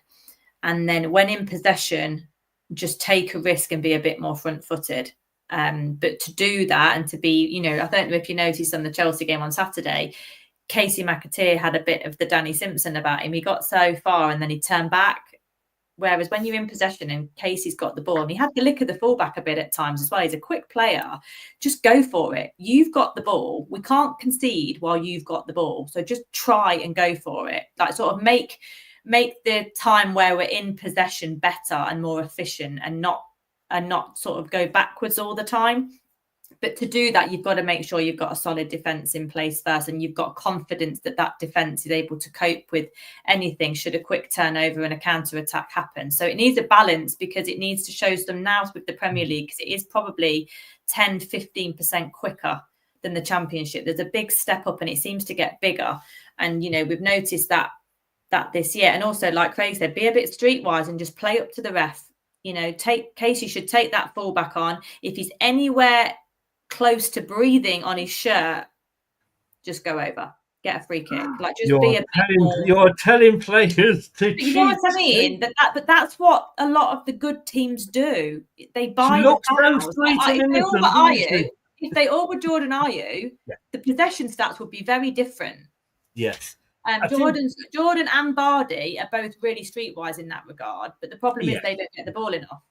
and then when in possession, just take a risk and be a bit more front-footed. But to do that and to be, you know, I don't know if you noticed on the Chelsea game on Saturday, Casey McAteer had a bit of the Danny Simpson about him. He got so far and then he turned back. Whereas when you're in possession and Casey's got the ball, and he had the lick of the fullback a bit at times as well. He's a quick player. Just go for it. You've got the ball. We can't concede while you've got the ball. So just try and go for it. Like, sort of make the time where we're in possession better and more efficient, and not sort of go backwards all the time. But to do that, you've got to make sure you've got a solid defence in place first, and you've got confidence that that defence is able to cope with anything should a quick turnover and a counter-attack happen. So it needs a balance, because it needs to show some now with the Premier League, because it is probably 10, 15% quicker than the Championship. There's a big step up and it seems to get bigger. And, you know, we've noticed that this year. And also, like Craig said, be a bit streetwise and just play up to the ref. You know, Casey should take that fullback on. If he's anywhere close to breathing on his shirt, just go over, get a free kick. Like, just be a bit more... You're telling players to cheat. You know what I mean? But that's what a lot of the good teams do. They buy the fouls. If they all were Jordan Ayew, the possession stats would be very different. Yes. Jordan and Vardy are both really streetwise in that regard, but the problem is they don't get the ball enough.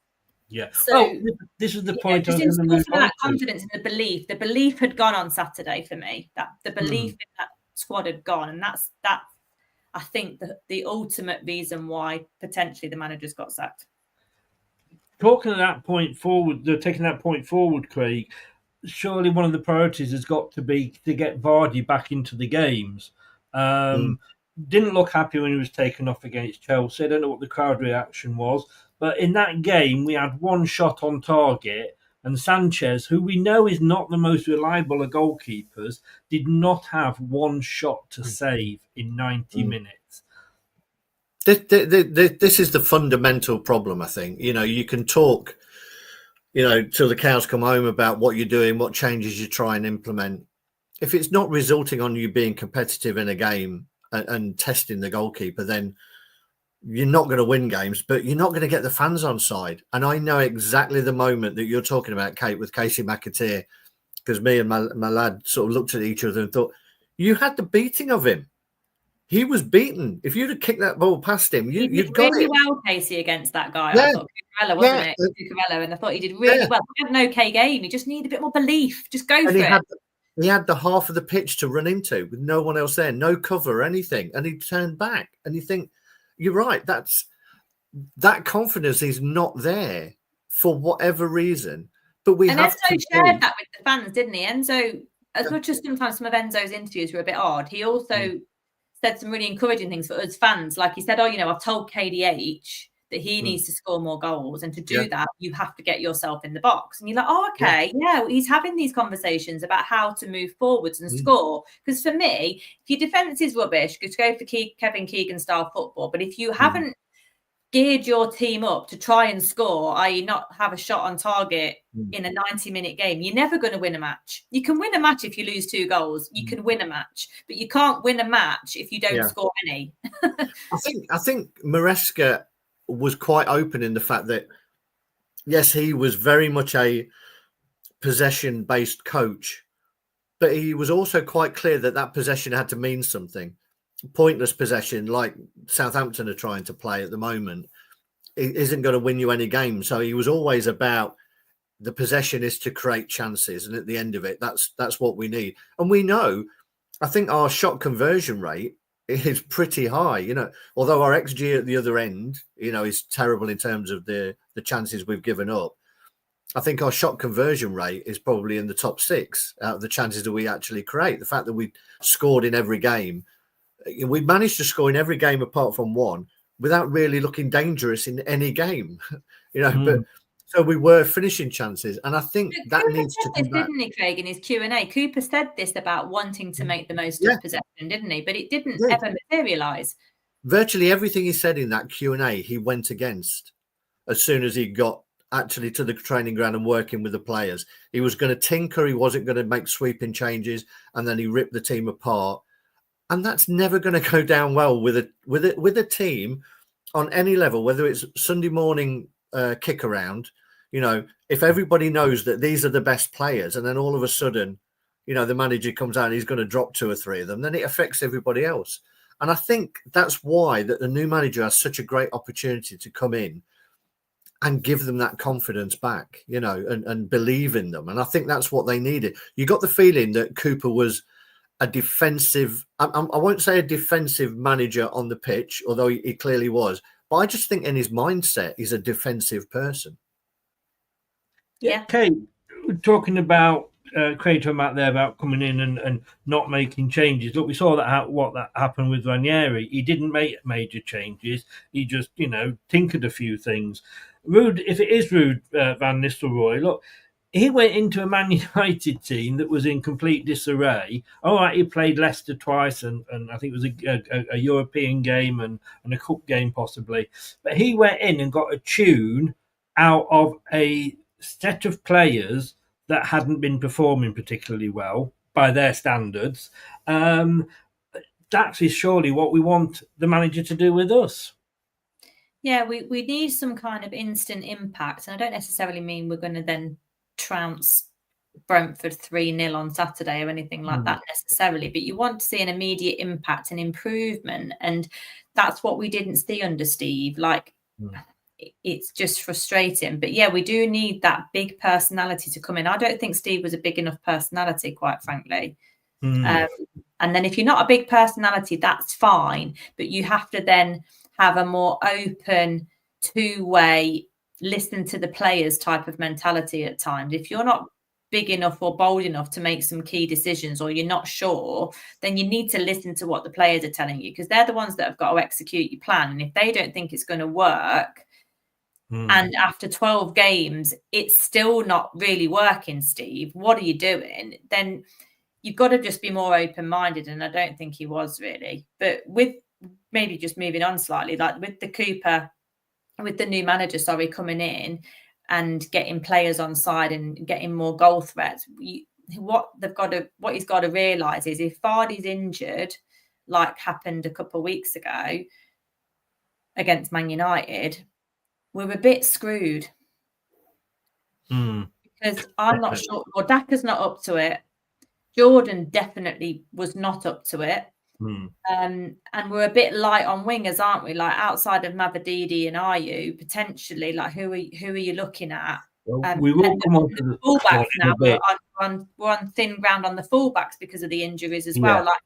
Yeah. So this is the point. Just in school for that confidence and the belief. The belief had gone on Saturday for me. That the belief in that squad had gone, and that's I think the ultimate reason why potentially the manager's got sacked. Talking that point forward, taking that point forward, Craig. Surely one of the priorities has got to be to get Vardy back into the games. Didn't look happy when he was taken off against Chelsea. I don't know what the crowd reaction was. But in that game, we had one shot on target, and Sanchez, who we know is not the most reliable of goalkeepers, did not have one shot to save in 90 minutes. This is the fundamental problem, I think. You can talk, till the cows come home about what you're doing, what changes you try and implement. If it's not resulting on you being competitive in a game and testing the goalkeeper, then you're not going to win games, but you're not going to get the fans on side. And I know exactly the moment that you're talking about, Kate, with Casey McAteer, because me and my lad sort of looked at each other and thought, you had the beating of him. He was beaten. If you'd have kicked that ball past him, you'd got really it. well, Casey, against that guy. Yeah. I thought Cucurella, wasn't it? Cucurella, and I thought he did really well. He had an okay game. He just needed a bit more belief. Just go for it. He had the half of the pitch to run into with no one else there, no cover or anything, and he turned back. And you think, you're right. That confidence is not there for whatever reason. But Enzo shared that with the fans, didn't he? Enzo, as much as sometimes some of Enzo's interviews were a bit odd, he also said some really encouraging things for us fans. Like he said, I've told KDH that he needs to score more goals. And to do that, you have to get yourself in the box. And you're like, okay, he's having these conversations about how to move forwards and score. Because for me, if your defence is rubbish, just go for Kevin Keegan style football. But if you haven't geared your team up to try and score, i.e. not have a shot on target in a 90-minute game, you're never going to win a match. You can win a match if you lose 2 goals. You can win a match, but you can't win a match if you don't score any. I think Maresca was quite open in the fact that, yes, he was very much a possession-based coach, but he was also quite clear that possession had to mean something. Pointless possession, like Southampton are trying to play at the moment, it isn't going to win you any games. So he was always about the possession is to create chances, and at the end of it, that's what we need. And we know, I think our shot conversion rate is pretty high. Although our XG at the other end, is terrible in terms of the chances we've given up. I think our shot conversion rate is probably in the top 6 out of the chances that we actually create. The fact that we scored in every game. We managed to score in every game apart from one without really looking dangerous in any game, but so we were finishing chances. And I think that Cooper needs to come back. Didn't he, Craig, in his Q&A? Cooper said this about wanting to make the most of possession, didn't he? But it didn't ever materialise. Virtually everything he said in that Q&A, he went against as soon as he got actually to the training ground and working with the players. He was going to tinker. He wasn't going to make sweeping changes. And then he ripped the team apart. And that's never going to go down well with a team on any level, whether it's Sunday morning kick around. If everybody knows that these are the best players, and then all of a sudden, the manager comes out and he's going to drop 2 or 3 of them, then it affects everybody else. And I think that's why that the new manager has such a great opportunity to come in and give them that confidence back, and believe in them. And I think that's what they needed. You got the feeling that Cooper was a defensive, I won't say a defensive manager on the pitch, although he clearly was, but I just think in his mindset, he's a defensive person. Yeah. Kate, talking about Craig talking about there about coming in and not making changes. Look, we saw that happened with Ranieri. He didn't make major changes. He just, tinkered a few things. Ruud, if it is Ruud Van Nistelrooy, look, he went into a Man United team that was in complete disarray. All right, he played Leicester twice, and I think it was a European game and a cup game possibly. But he went in and got a tune out of a set of players that hadn't been performing particularly well by their standards. That is surely what we want the manager to do with us. Yeah, we need some kind of instant impact. And I don't necessarily mean we're going to then trounce Brentford 3-0 on Saturday or anything like that necessarily, but you want to see an immediate impact and improvement, and that's what we didn't see under Steve. It's just frustrating, but yeah, we do need that big personality to come in. I don't think Steve was a big enough personality, quite frankly. And then if you're not a big personality, that's fine, but you have to then have a more open, two-way, listen to the players type of mentality at times. If you're not big enough or bold enough to make some key decisions, or you're not sure, then you need to listen to what the players are telling you, because they're the ones that have got to execute your plan. And if they don't think it's going to work, And after 12 games, it's still not really working, Steve. What are you doing? Then you've got to just be more open-minded. And I don't think he was really. But with maybe just moving on slightly, like with the new manager, coming in and getting players on side and getting more goal threats, what he's got to realise is if Vardy's injured, like happened a couple of weeks ago against Man United, we're a bit screwed. Because I'm not sure. Well, Daka's not up to it. Jordan definitely was not up to it. And we're a bit light on wingers, aren't we? Like outside of Mavadidi and Ayew, potentially, like who are you looking at? Well, we will come on to the fullbacks now. We're on thin ground on the fullbacks because of the injuries as well. Like,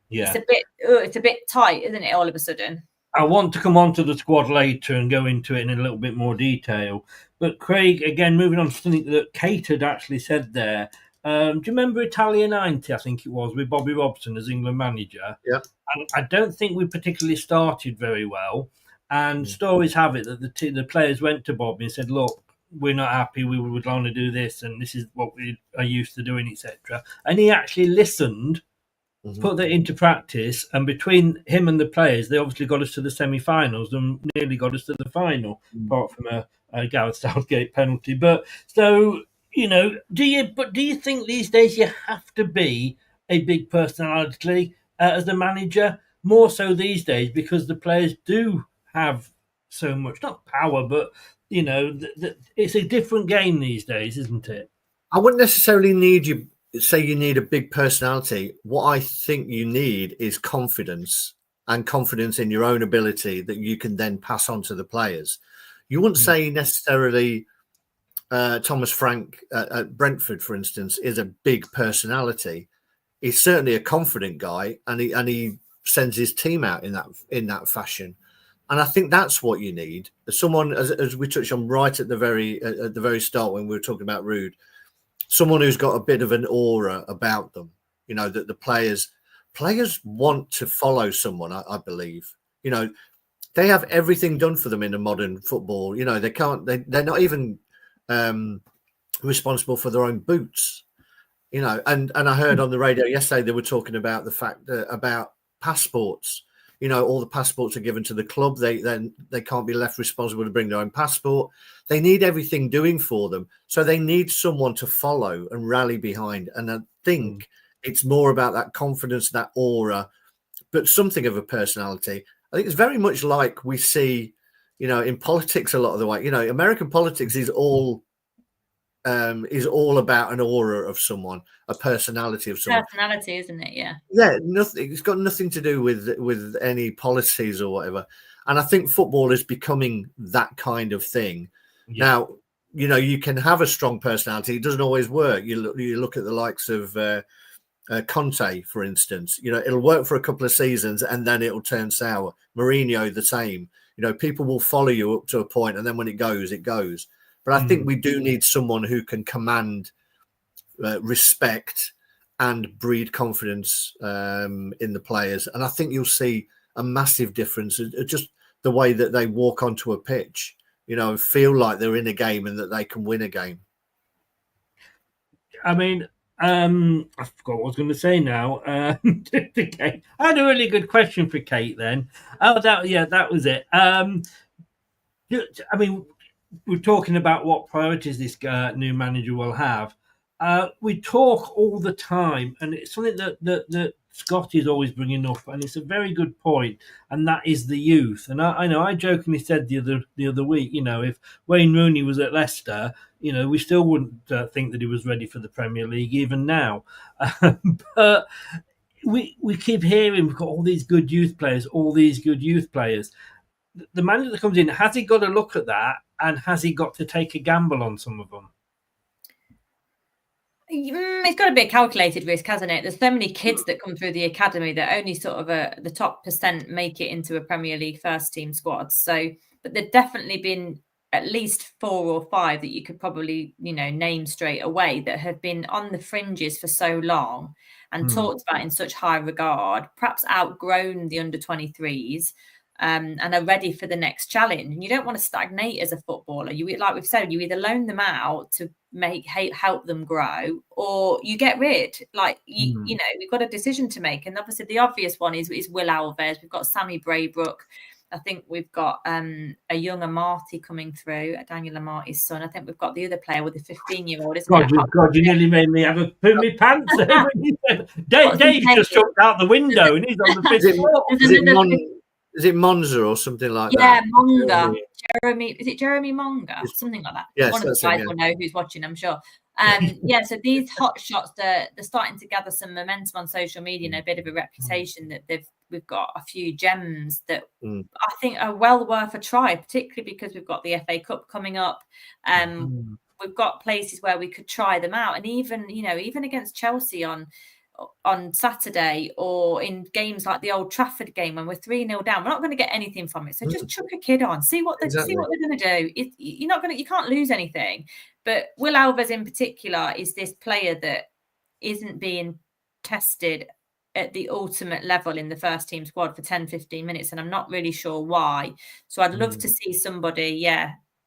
it's a bit tight, isn't it? All of a sudden. I want to come on to the squad later and go into it in a little bit more detail. But Craig, again, moving on to something that Kate had actually said there. Do you remember Italia 90, I think it was, with Bobby Robson as England manager? Yeah. And I don't think we particularly started very well. And stories have it that the players went to Bobby and said, look, we're not happy, we would want to do this, and this is what we are used to doing, etc. And he actually listened, put that into practice, and between him and the players, they obviously got us to the semi-finals and nearly got us to the final, apart from a Gareth Southgate penalty. But so, do you think these days you have to be a big personality as a manager? More so these days because the players do have so much, not power, but it's a different game these days, isn't it? I wouldn't necessarily say you need a big personality. What I think you need is confidence, and confidence in your own ability that you can then pass on to the players. You wouldn't say necessarily Thomas Frank at Brentford, for instance, is a big personality. He's certainly a confident guy, and he sends his team out in that fashion. And I think that's what you need. Someone, as we touched on right at the very start when we were talking about Rude, someone who's got a bit of an aura about them. That the players want to follow someone. I believe. They have everything done for them in a modern football. They can't. They're not even responsible for their own boots. And I heard on the radio yesterday they were talking about the fact that about passports. All the passports are given to the club. They can't be left responsible to bring their own passport. They need everything doing for them. So they need someone to follow and rally behind. And I think it's more about that confidence, that aura, but something of a personality. I think it's very much like we see, in politics a lot of the way. American politics is all about an aura of someone, a personality of someone. Personality, isn't it? Yeah. Yeah, nothing. It's got nothing to do with any policies or whatever. And I think football is becoming that kind of thing. Yeah. Now, you can have a strong personality. It doesn't always work. You look at the likes of Conte, for instance. It'll work for a couple of seasons and then it'll turn sour. Mourinho, the same. People will follow you up to a point, and then when it goes, it goes. But I think we do need someone who can command respect and breed confidence in the players. And I think you'll see a massive difference. Just the way that they walk onto a pitch, feel like they're in a game and that they can win a game. I mean, I forgot what I was going to say now. To Kate. I had a really good question for Kate then. Oh, that was it. I mean, we're talking about what priorities this new manager will have. We talk all the time, and it's something that Scott is always bringing up, and it's a very good point, and that is the youth. And I know I jokingly said the other week, if Wayne Rooney was at Leicester, we still wouldn't think that he was ready for the Premier League even now. But we keep hearing we've got all these good youth players. The manager that comes in, has he got to look at that, and has he got to take a gamble on some of them? It's got to be a calculated risk, hasn't it? There's so many kids that come through the academy that only sort of the top % make it into a Premier League first team squad. So, but there've definitely been at least 4 or 5 that you could probably, name straight away that have been on the fringes for so long and talked about in such high regard, perhaps outgrown the under 23s. and are ready for the next challenge. And you don't want to stagnate as a footballer. Like we've said, you either loan them out to help them grow, or you get rid. Like you know, we've got a decision to make, and obviously the obvious one is Will Alves. We've got Sammy Braybrook. I think we've got a young Amati coming through, Daniel Amati's son. I think we've got the other player with the 15-year-old. God, you nearly made me have a poo in my pants. Dave just jumped out the window and he's on the fifth floor. Is it Monza or something like that? Yeah, Monga. Jeremy, is it Jeremy Monga? Something like that. Yes, one of the guys will know who's watching, I'm sure. So these hot shots, they're starting to gather some momentum on social media and a bit of a reputation that we've got a few gems that I think are well worth a try, particularly because we've got the FA Cup coming up. We've got places where we could try them out, and even against Chelsea on Saturday, or in games like the Old Trafford game when we're 3-0 down, we're not going to get anything from it. So just chuck a kid on, see what they're going to do. You can't lose anything. But Will Alves in particular is this player that isn't being tested at the ultimate level in the first team squad for 10-15 minutes, and I'm not really sure why. So I'd love to see somebody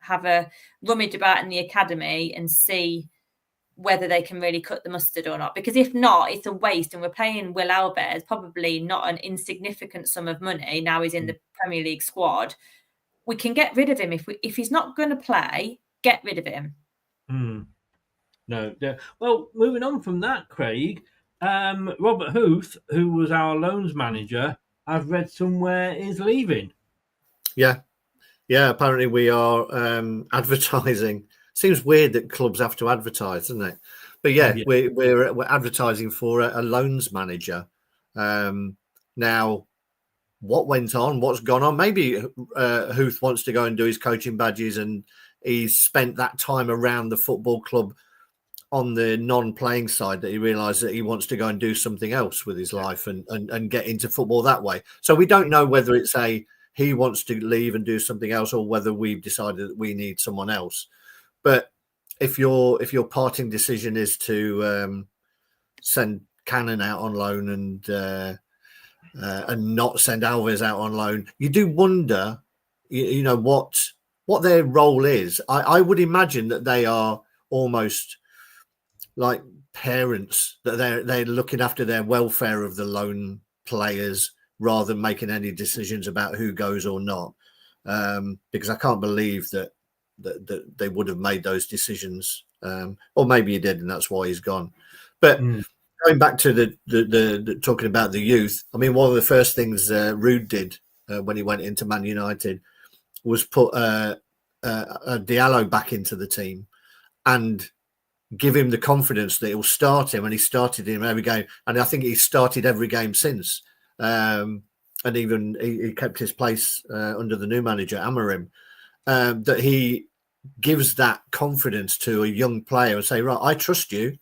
have a rummage about in the academy and see whether they can really cut the mustard or not. Because if not, it's a waste. And we're paying Will Alves probably not an insignificant sum of money. Now he's in the Premier League squad. We can get rid of him. If he's not going to play, get rid of him. No. Well, moving on from that, Craig, Robert Huth, who was our loans manager, I've read somewhere is leaving. Yeah, apparently we are advertising. Seems weird that clubs have to advertise, doesn't it? But we're advertising for a loans manager. Now, what went on? What's gone on? Maybe Huth wants to go and do his coaching badges, and he's spent that time around the football club on the non-playing side that he realised that he wants to go and do something else with his life and get into football that way. So we don't know whether it's he wants to leave and do something else, or whether we've decided that we need someone else. But if your parting decision is to send Cannon out on loan and not send Alves out on loan, you do wonder, what their role is. I would imagine that they are almost like parents, that they're looking after their welfare of the loan players rather than making any decisions about who goes or not. Because I can't believe that they would have made those decisions, or maybe he did, and that's why he's gone. But going back to the talking about the youth, I mean, one of the first things Ruud did when he went into Man United was put Diallo back into the team and give him the confidence that he'll start him, and he started him every game, and I think he started every game since. And even he kept his place under the new manager Amorim. That he gives that confidence to a young player and say, right, I trust you.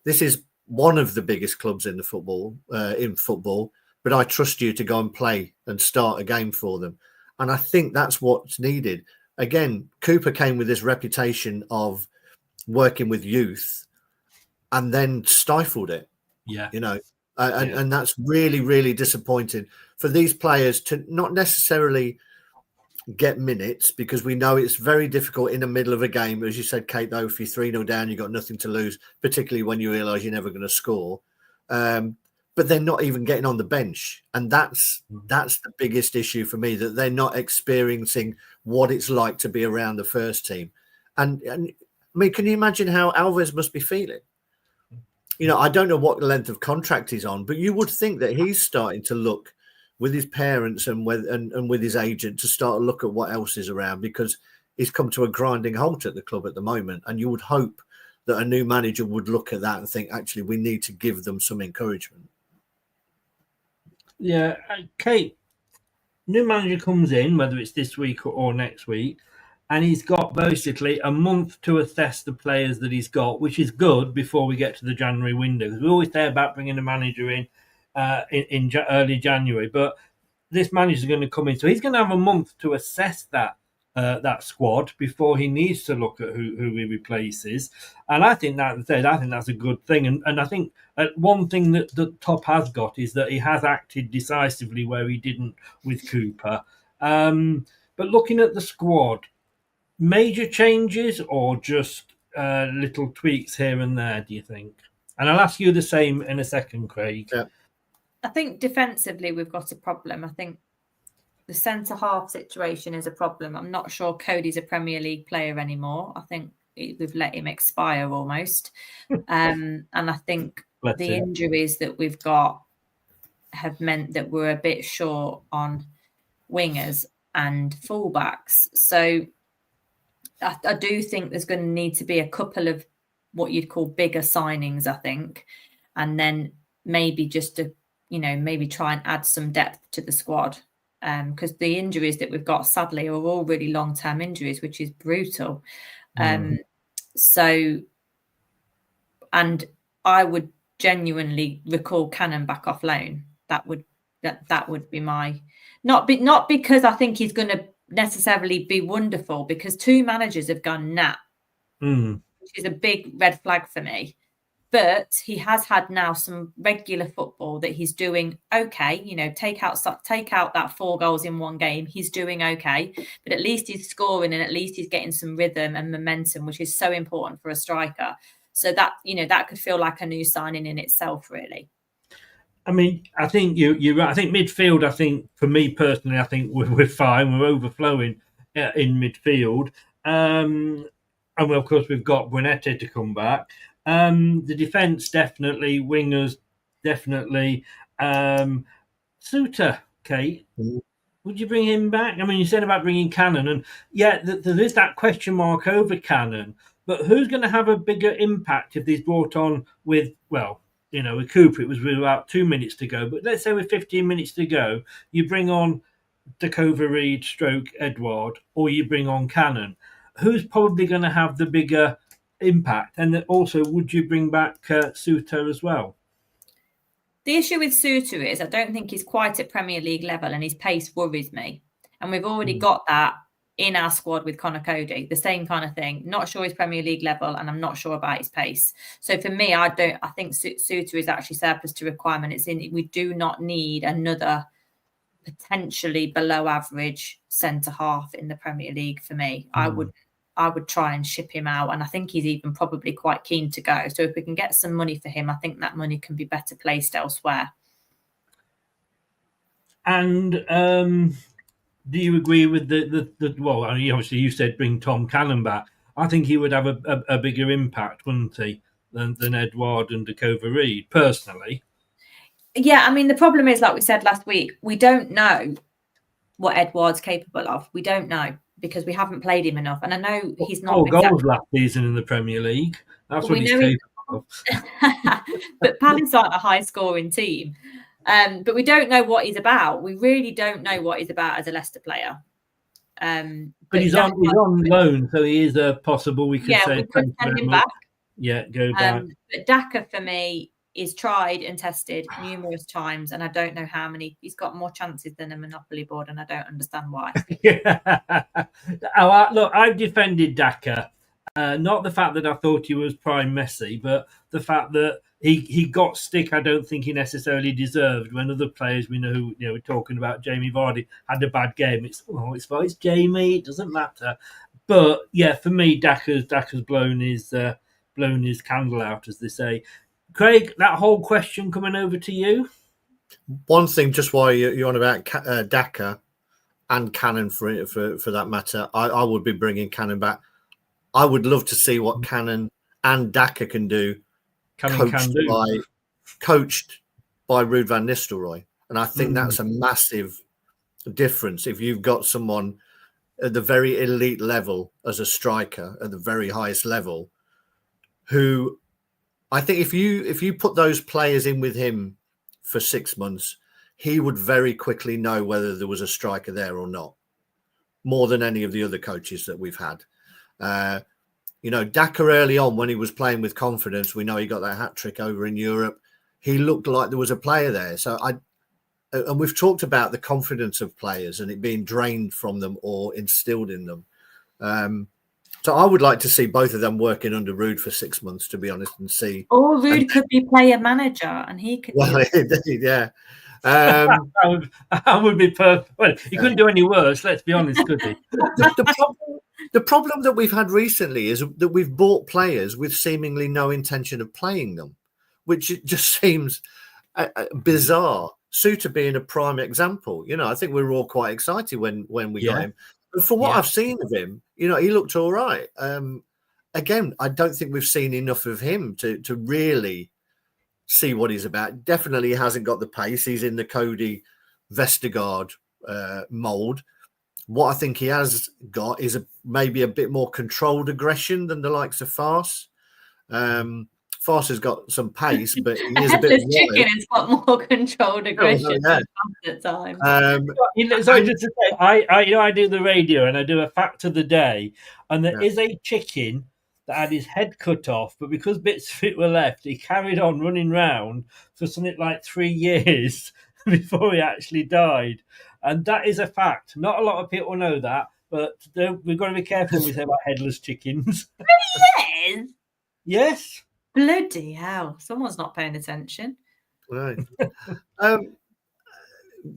This is one of the biggest clubs in football, but I trust you to go and play and start a game for them. And I think that's what's needed. Again, Cooper came with this reputation of working with youth and then stifled it. And that's really, really disappointing for these players to not necessarily get minutes, because we know it's very difficult in the middle of a game. As you said, Kate, though, if you're 3-0 down, you've got nothing to lose, particularly when you realise you're never going to score. But they're not even getting on the bench. And that's the biggest issue for me, that they're not experiencing what it's like to be around the first team. And I mean, can you imagine how Alves must be feeling? I don't know what length of contract he's on, but you would think that he's starting to look with his parents and with his agent to start to look at what else is around, because he's come to a grinding halt at the club at the moment. And you would hope that a new manager would look at that and think, actually, we need to give them some encouragement. Yeah, Kate, new manager comes in, whether it's this week or next week, and he's got basically a month to assess the players that he's got, which is good before we get to the January window. Because we always say about bringing a manager in early January, but this manager is going to come in, so he's going to have a month to assess that squad before he needs to look at who he replaces. And I think that's a good thing. And I think one thing that Top has got is that he has acted decisively where he didn't with Cooper. But looking at the squad, major changes or just little tweaks here and there, do you think? And I'll ask you the same in a second, Craig. Yeah. I think defensively we've got a problem. I think the centre-half situation is a problem. I'm not sure Cody's a Premier League player anymore. I think we've let him expire almost. And I think the injuries that we've got have meant that we're a bit short on wingers and fullbacks. So I do think there's going to need to be a couple of what you'd call bigger signings, I think. And then maybe just to, maybe try and add some depth to the squad. Because the injuries that we've got, sadly, are all really long-term injuries, which is brutal. So, and I would genuinely recall Cannon back off loan. That would be my not because I think he's going to necessarily be wonderful, because 2 managers have gone which is a big red flag for me. But he has had now some regular football that he's doing okay. Take out that 4 goals in one game. He's doing okay, but at least he's scoring and at least he's getting some rhythm and momentum, which is so important for a striker. So that that could feel like a new signing in itself, really. I mean, I think you're right. I think midfield. I think for me personally, I think we're fine. We're overflowing in midfield, and of course we've got Buonetta to come back. The defence definitely, wingers definitely. Suter, Kate, would you bring him back? I mean, you said about bringing Cannon, and there is that question mark over Cannon. But who's going to have a bigger impact if he's brought on with, with Cooper, it was with about 2 minutes to go. But let's say with 15 minutes to go, you bring on Dakova-Reid / Edouard, or you bring on Cannon. Who's probably going to have the bigger impact? And then also, would you bring back Suter as well? The issue with Suter is I don't think he's quite at Premier League level, and his pace worries me. And we've already got that in our squad with Conor Cody, the same kind of thing. Not sure he's Premier League level, and I'm not sure about his pace. So for me, I think Suter is actually surplus to requirement. We do not need another potentially below average centre half in the Premier League for me. I would try and ship him out, and I think he's even probably quite keen to go. So if we can get some money for him, I think that money can be better placed elsewhere. And do you agree with the well, I mean, obviously you said bring Tom Cannon back. I think he would have a bigger impact, wouldn't he, than Edouard and Dakova-Reid, personally. Yeah, I mean, the problem is, like we said last week, we don't know what Edouard's capable of. We don't know, because we haven't played him enough. And I know he's not... 4 goals last season in the Premier League. That's what he's capable of. But Palace aren't a high-scoring team. But we don't know what he's about. We really don't know what he's about as a Leicester player. But he's on loan, so he is a possible, we could say... we could send him back. Yeah, go back. But Daka, for me, is tried and tested numerous times, and I don't know how many. He's got more chances than a Monopoly board, and I don't understand why. Look, I've defended Daka. Not the fact that I thought he was prime Messi, but the fact that he got stick I don't think he necessarily deserved when other players we know, we're talking about Jamie Vardy, had a bad game. It's Jamie, it doesn't matter. But yeah, for me, Daka's blown his candle out, as they say. Craig, that whole question coming over to you. One thing, just while you're on about Daka and Cannon for that matter, I would be bringing Cannon back. I would love to see what Cannon and Daka can do, coached by Ruud van Nistelrooy. And I think that's a massive difference if you've got someone at the very elite level as a striker, at the very highest level, who... I think if you put those players in with him for 6 months, he would very quickly know whether there was a striker there or not, more than any of the other coaches that we've had. Daka early on, when he was playing with confidence, we know he got that hat-trick over in Europe. He looked like there was a player there. And we've talked about the confidence of players and it being drained from them or instilled in them. So I would like to see both of them working under Ruud for 6 months, to be honest, and see. Or Ruud could be player manager, and he could. Well, indeed, yeah. That would be perfect. Well, he couldn't do any worse. Let's be honest, could he? The problem that we've had recently is that we've bought players with seemingly no intention of playing them, which just seems bizarre. Suter being a prime example. I think we were all quite excited when we got him. But from what I've seen of him, he looked all right. Again, I don't think we've seen enough of him to really see what he's about. Definitely hasn't got the pace. He's in the Cody Vestergaard mold. What I think he has got is maybe a bit more controlled aggression than the likes of Farce. Farce has got some pace, but he is a bit Chicken has got more controlled aggression at times. Sorry, just to say, I do the radio and I do a fact of the day, and there is a chicken that had his head cut off, but because bits of it were left, he carried on running round for something like 3 years before he actually died. And that is a fact. Not a lot of people know that, but we've got to be careful when we say about headless chickens. 3 years? Yes. Bloody hell. Someone's not paying attention. Right.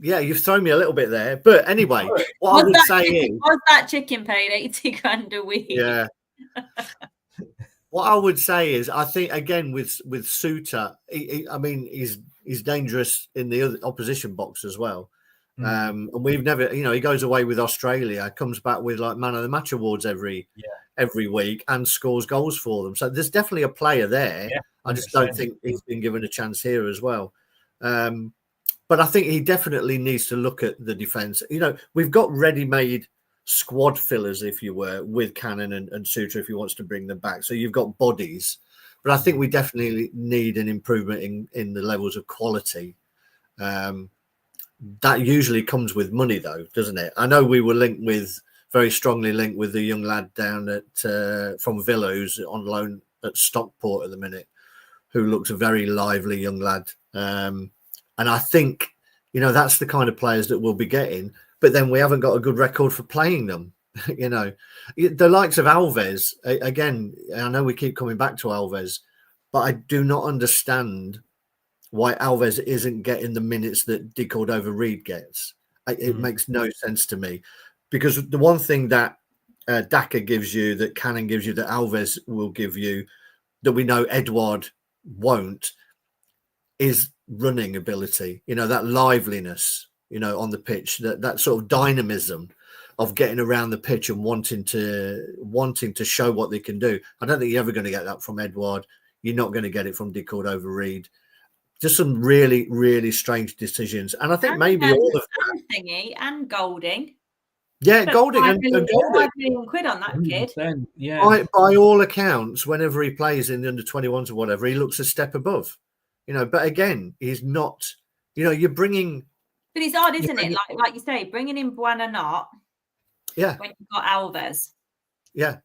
Yeah, you've thrown me a little bit there. But anyway, what I would say is... Was that chicken paid 80 grand a week? Yeah. What I would say is, I think, again, with Suter, he's dangerous in the other opposition box as well. And we've never, he goes away with Australia, comes back with like man of the match awards every week and scores goals for them. So there's definitely a player there. Yeah, I just don't think he's been given a chance here as well. But I think he definitely needs to look at the defence. We've got ready-made squad fillers, if you were, with Cannon and Suter if he wants to bring them back. So you've got bodies. But I think we definitely need an improvement in the levels of quality. That usually comes with money, though, doesn't it? I know we were very strongly linked with the young lad down from Villa who's on loan at Stockport at the minute, who looks a very lively young lad. And I think, that's the kind of players that we'll be getting. But then we haven't got a good record for playing them. The likes of Alves, again, I know we keep coming back to Alves, but I do not understand why Alves isn't getting the minutes that De Cordova-Reid gets. It makes no sense to me, because the one thing that Daka gives you, that Cannon gives you, that Alves will give you, that we know Edouard won't, is running ability. That liveliness, on the pitch, that sort of dynamism of getting around the pitch and wanting to show what they can do. I don't think you're ever going to get that from Edouard. You're not going to get it from De Cordova-Reid. Just some really, really strange decisions. And I think maybe all of that. Thingy and Golding. Yeah, Golding and Golding. Golding. £5 on that kid. Yeah. By all accounts, whenever he plays in the under-21s or whatever, he looks a step above. But again, he's not, you're bringing... But it's odd, isn't it? Like you say, bringing in Buana not. Yeah. When you've got Alves. Yeah.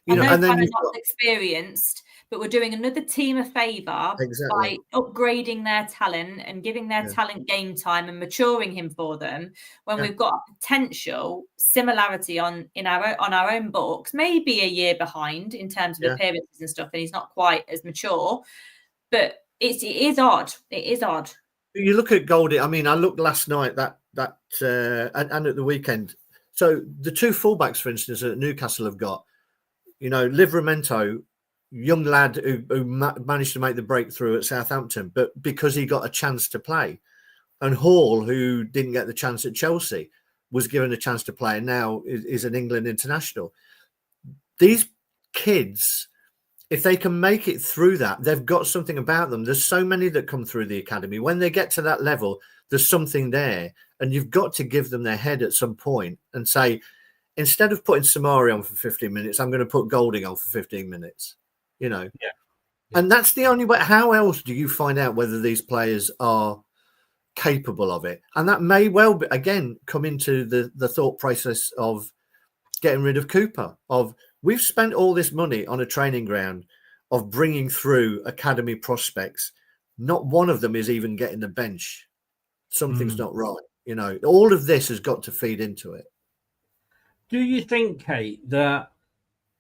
And then not experienced, but we're doing another team a favour by upgrading their talent and giving their talent game time and maturing him for them. When we've got a potential similarity on our own books, maybe a year behind in terms of appearances and stuff, and he's not quite as mature. But it is odd. It is odd. You look at Goldie. I looked last night and at the weekend. So the two fullbacks, for instance, that Newcastle have got, Livramento, young lad who managed to make the breakthrough at Southampton, but because he got a chance to play. And Hall, who didn't get the chance at Chelsea, was given a chance to play and now is an England international. These kids, if they can make it through that, they've got something about them. There's so many that come through the academy. When they get to that level, there's something there. And you've got to give them their head at some point and say, instead of putting Samari on for 15 minutes, I'm going to put Golding on for 15 minutes. Yeah. And that's the only way. How else do you find out whether these players are capable of it? And that may well be, again, come into the thought process of getting rid of Cooper, of we've spent all this money on a training ground of bringing through academy prospects. Not one of them is even getting the bench. Something's not right. All of this has got to feed into it. Do you think, Kate, that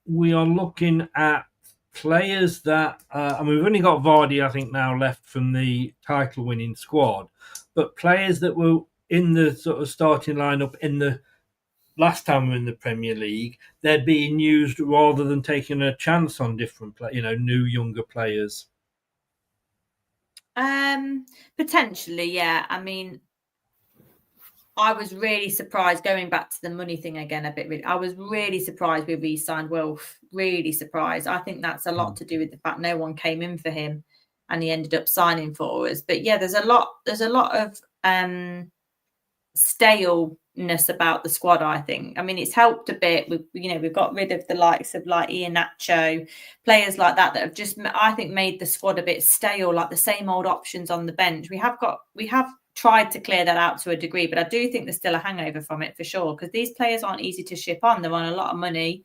we are looking at players that, and we've only got Vardy, I think, now left from the title-winning squad, but players that were in the sort of starting lineup in the last time we were in the Premier League, they're being used rather than taking a chance on different, new younger players. Potentially, yeah. I mean, I was really surprised, going back to the money thing again a bit. Really, I was really surprised we re-signed Wilf. Really surprised. I think that's a lot to do with the fact no one came in for him, and he ended up signing for us. But yeah, there's a lot of staleness about the squad. I think. I mean, it's helped a bit. We've got rid of the likes of like Iheanacho, players like that have just, I think, made the squad a bit stale. Like the same old options on the bench. We have tried to clear that out to a degree, but I do think there's still a hangover from it for sure, because these players aren't easy to ship on. They're on a lot of money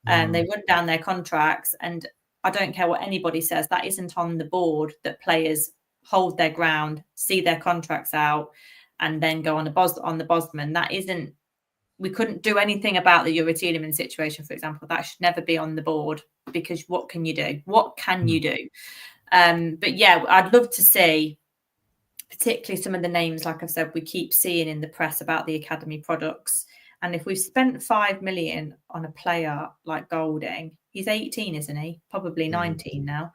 and they run down their contracts, and I don't care what anybody says, that isn't on the board, that players hold their ground, see their contracts out, and then go on the Bosman. That isn't, we couldn't do anything about the Yuri Tielemans situation, for example. That should never be on the board, because what can you do? But yeah, I'd love to see, particularly some of the names, like I've said, we keep seeing in the press about the academy products. And if we've spent 5 million on a player like Golding, he's 18, isn't he? Probably 19 now.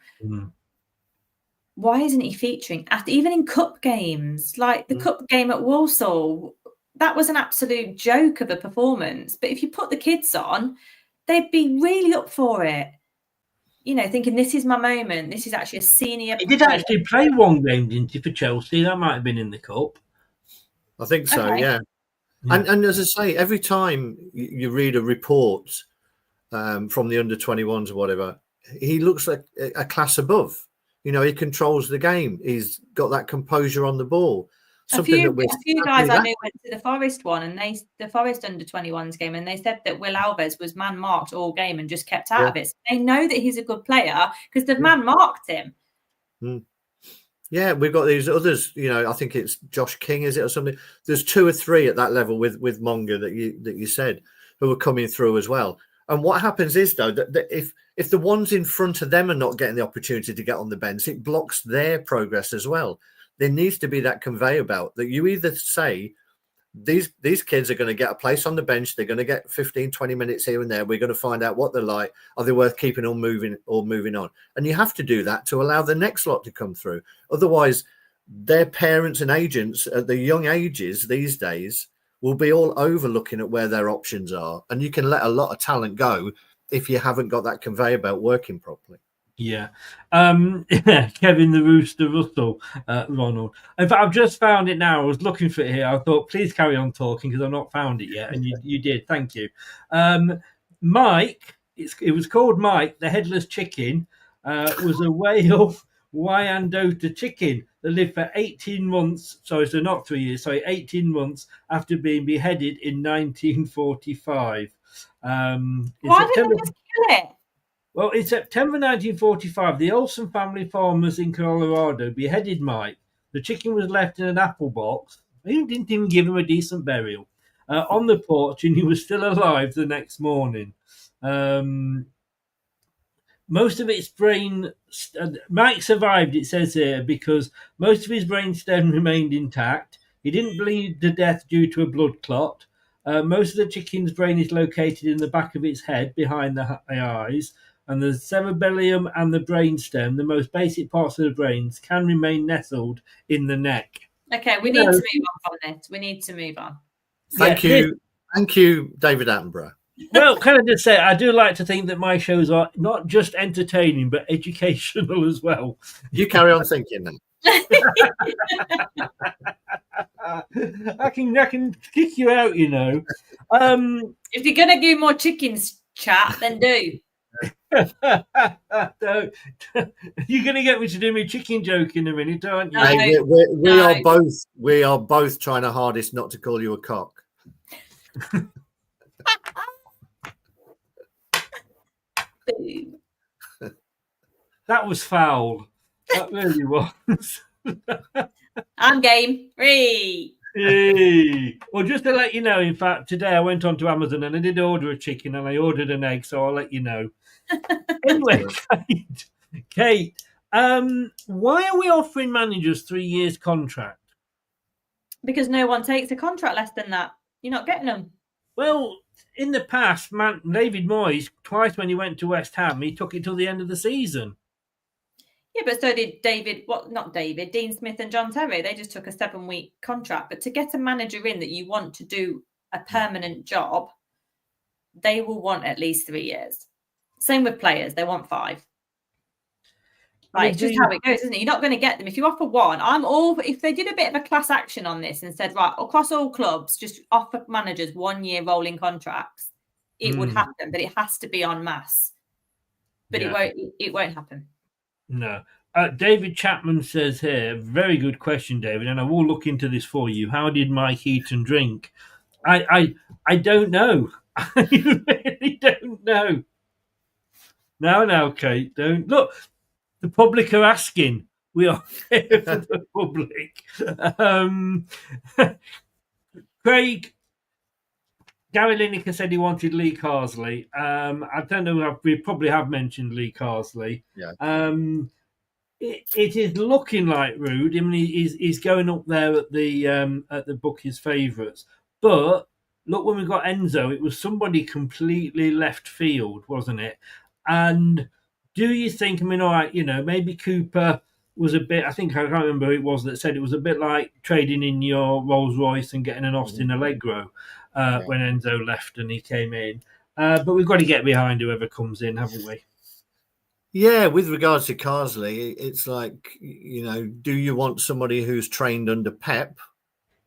Why isn't he featuring even in cup games? Like the cup game at Walsall, that was an absolute joke of a performance. But if you put the kids on, they'd be really up for it. Thinking, this is my moment. This is actually a senior. He did actually play one game, didn't he, for Chelsea? That might have been in the cup. I think so, Okay. yeah. And as I say, every time you read a report from the under-21s or whatever, he looks like a class above. He controls the game. He's got that composure on the ball. A few guys I knew went to the Forest one, and the Forest under-21s game, and they said that Will Alves was man-marked all game and just kept out of it. So they know that he's a good player because they've man-marked him. Yeah, we've got these others. I think it's Josh King, is it, or something? There's 2 or 3 at that level with Monga that you said, who are coming through as well. And what happens is, though, that if the ones in front of them are not getting the opportunity to get on the bench, it blocks their progress as well. There needs to be that conveyor belt that you either say, these kids are going to get a place on the bench, they're going to get 15, 20 minutes here and there, we're going to find out what they're like, are they worth keeping on moving on? And you have to do that to allow the next lot to come through. Otherwise, their parents and agents at the young ages these days will be all over looking at where their options are. And you can let a lot of talent go if you haven't got that conveyor belt working properly. Yeah. Kevin the Rooster Russell, Ronald. In fact, I've just found it now. I was looking for it here. I thought, please carry on talking because I've not found it yet. And you did. Thank you. Mike, it was called Mike, the headless chicken, was a whale Wyandotte chicken that lived for 18 months. So not 3 years. 18 months after being beheaded in 1945. Why didn't they just kill it? Well, in September 1945, the Olsen family farmers in Colorado beheaded Mike. The chicken was left in an apple box. They didn't even give him a decent burial on the porch, and he was still alive the next morning. Most of its brain, Mike survived, it says here, because most of his brain stem remained intact. He didn't bleed to death due to a blood clot. Most of the chicken's brain is located in the back of its head, behind the eyes. And the cerebellum and the brainstem, the most basic parts of the brains, can remain nestled in the neck. Okay, we need to move on from this. We need to move on. Thank you, David Attenborough. Well, can I just say, I do like to think that my shows are not just entertaining, but educational as well. You carry on thinking then. I can kick you out, If you're going to do more chickens chat, then do. You're going to get me to do my chicken joke in a minute, aren't you? Hey, we are both trying our hardest not to call you a cock. That was foul. That really was. I'm game. Hey. Well, just to let you know, in fact, today I went on to Amazon and I did order a chicken and I ordered an egg, so I'll let you know. Anyway, Kate, why are we offering managers 3 years contract? Because no one takes a contract less than that. You're not getting them. Well, in the past, David Moyes, twice when he went to West Ham, he took it till the end of the season. Yeah, but so did Dean Smith and John Terry. They just took a 7-week contract. But to get a manager in that you want to do a permanent job, they will want at least 3 years. Same with players. They want 5. Like, it's just how it goes, isn't it? You're not going to get them. If you offer one, if they did a bit of a class action on this and said, right, across all clubs, just offer managers 1 year rolling contracts, it would happen, but it has to be en masse. But it won't happen. No. David Chapman says here, very good question, David, and I will look into this for you. How did Mike Heaton drink? I don't know. I really don't know. No, Kate, don't. Look, the public are asking. We are here for the public. Craig, Gary Lineker said he wanted Lee Carsley. I don't know. We probably have mentioned Lee Carsley. Yeah. It is looking like Rude. I mean, he's going up there at the bookies' favourites. But look, when we got Enzo, it was somebody completely left field, wasn't it? And do you think? I mean, all right, maybe Cooper was a bit. I can't remember who it was that said it was a bit like trading in your Rolls Royce and getting an Austin Allegro when Enzo left and he came in. But we've got to get behind whoever comes in, haven't we? Yeah, with regards to Carsley, it's like, do you want somebody who's trained under Pep,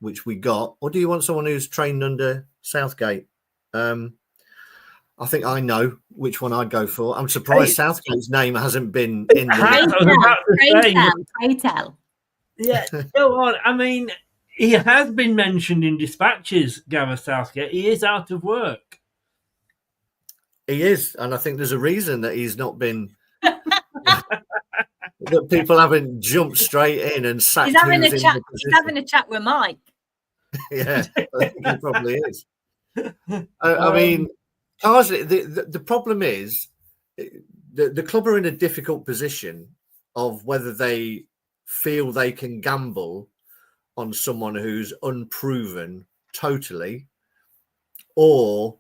which we got, or do you want someone who's trained under Southgate? I think I know which one I'd go for. I'm surprised Southgate's name hasn't been in the... Pray tell. Yeah, go on. I mean, he has been mentioned in dispatches, Gareth Southgate. He is out of work. He is, and I think there's a reason that he's not been... that people haven't jumped straight in and sacked He's having a chat with Mike. Yeah, I think he probably is. I mean, Carsley, the problem is the club are in a difficult position of whether they feel they can gamble on someone who's unproven totally, or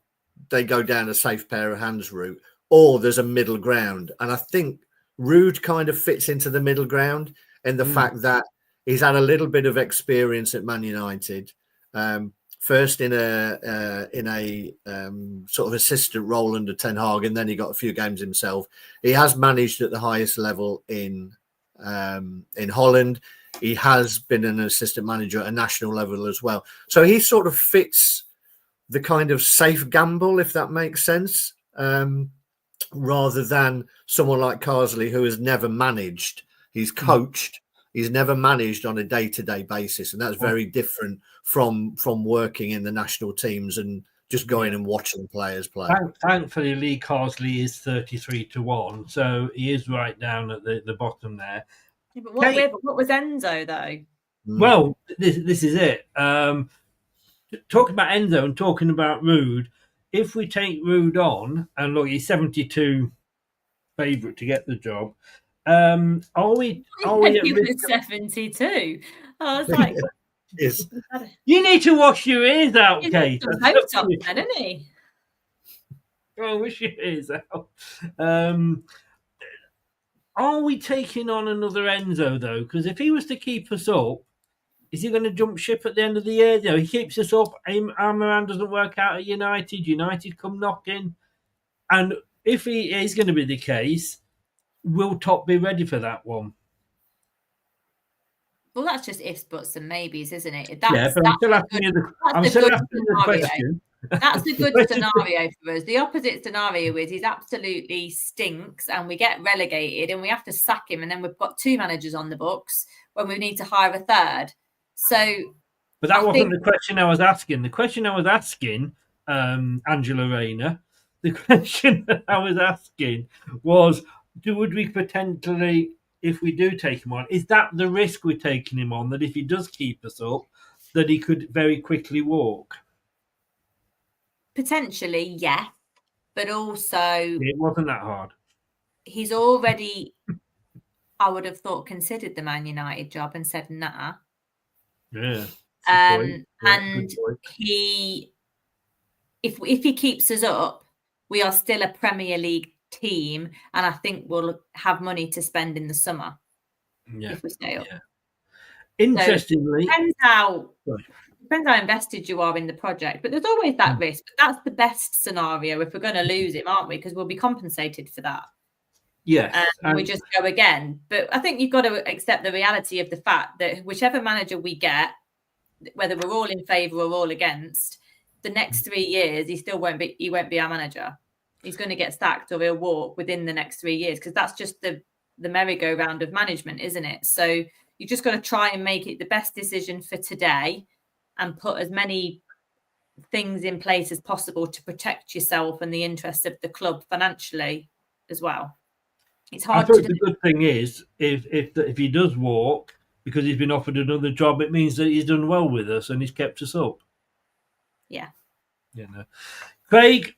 they go down a safe pair of hands route, or there's a middle ground. And I think Rude kind of fits into the middle ground in the fact that he's had a little bit of experience at Man United. First in a sort of assistant role under Ten Hag, and then he got a few games himself. He has managed at the highest level in Holland. He has been an assistant manager at a national level as well. So he sort of fits the kind of safe gamble, if that makes sense, rather than someone like Carsley, who has never managed. He's coached. He's never managed on a day-to-day basis, and that's very different from working in the national teams and just going and watching players play. Thankfully, Lee Carsley is 33-1, so he is right down at the bottom there. Yeah, but what was Enzo, though? Well, this is it. Talking about Enzo and talking about Rude, if we take Rude on, and look, he's 72 favourite to get the job, are we he was 72. I was like, yes. You need to wash your ears out, Kate. He's got some Botox then, isn't he? Oh, wash your ears out. Are we taking on another Enzo, though? Because if he was to keep us up, is he going to jump ship at the end of the year? He keeps us up. Amaran doesn't work out at United. United come knocking. And if he is going to be the case, will Top be ready for that one? Well, that's just ifs, buts, and maybes, isn't it? But I'm still asking you the question. That's a good scenario for us. The opposite scenario is he's absolutely stinks and we get relegated and we have to sack him, and then we've got 2 managers on the books when we need to hire a third. But that wasn't the question I was asking. The question I was asking, Angela Rayner, the question that I was asking was, would we potentially, if we do take him on, is that the risk we're taking him on, that if he does keep us up, that he could very quickly walk? Potentially, yeah. but also It wasn't that hard. he's already, I would have thought, considered the Man United job and said nah. Yeah. And Good point. if he keeps us up, we are still a Premier League team, and I think we'll have money to spend in the summer if we stay up. Yeah. Interestingly, so depends how invested you are in the project, but there's always that risk. But that's the best scenario if we're going to lose him, aren't we? Because we'll be compensated for that. Yes, and we just go again. But I think you've got to accept the reality of the fact that whichever manager we get, whether we're all in favour or all against, the next 3 years he won't be our manager. He's going to get sacked or he'll walk within the next 3 years, because that's just the merry-go-round of management, isn't it? So you just got to try and make it the best decision for today and put as many things in place as possible to protect yourself and the interests of the club financially as well. It's hard to do. The good thing is if he does walk because he's been offered another job, it means that he's done well with us and he's kept us up. Yeah. Craig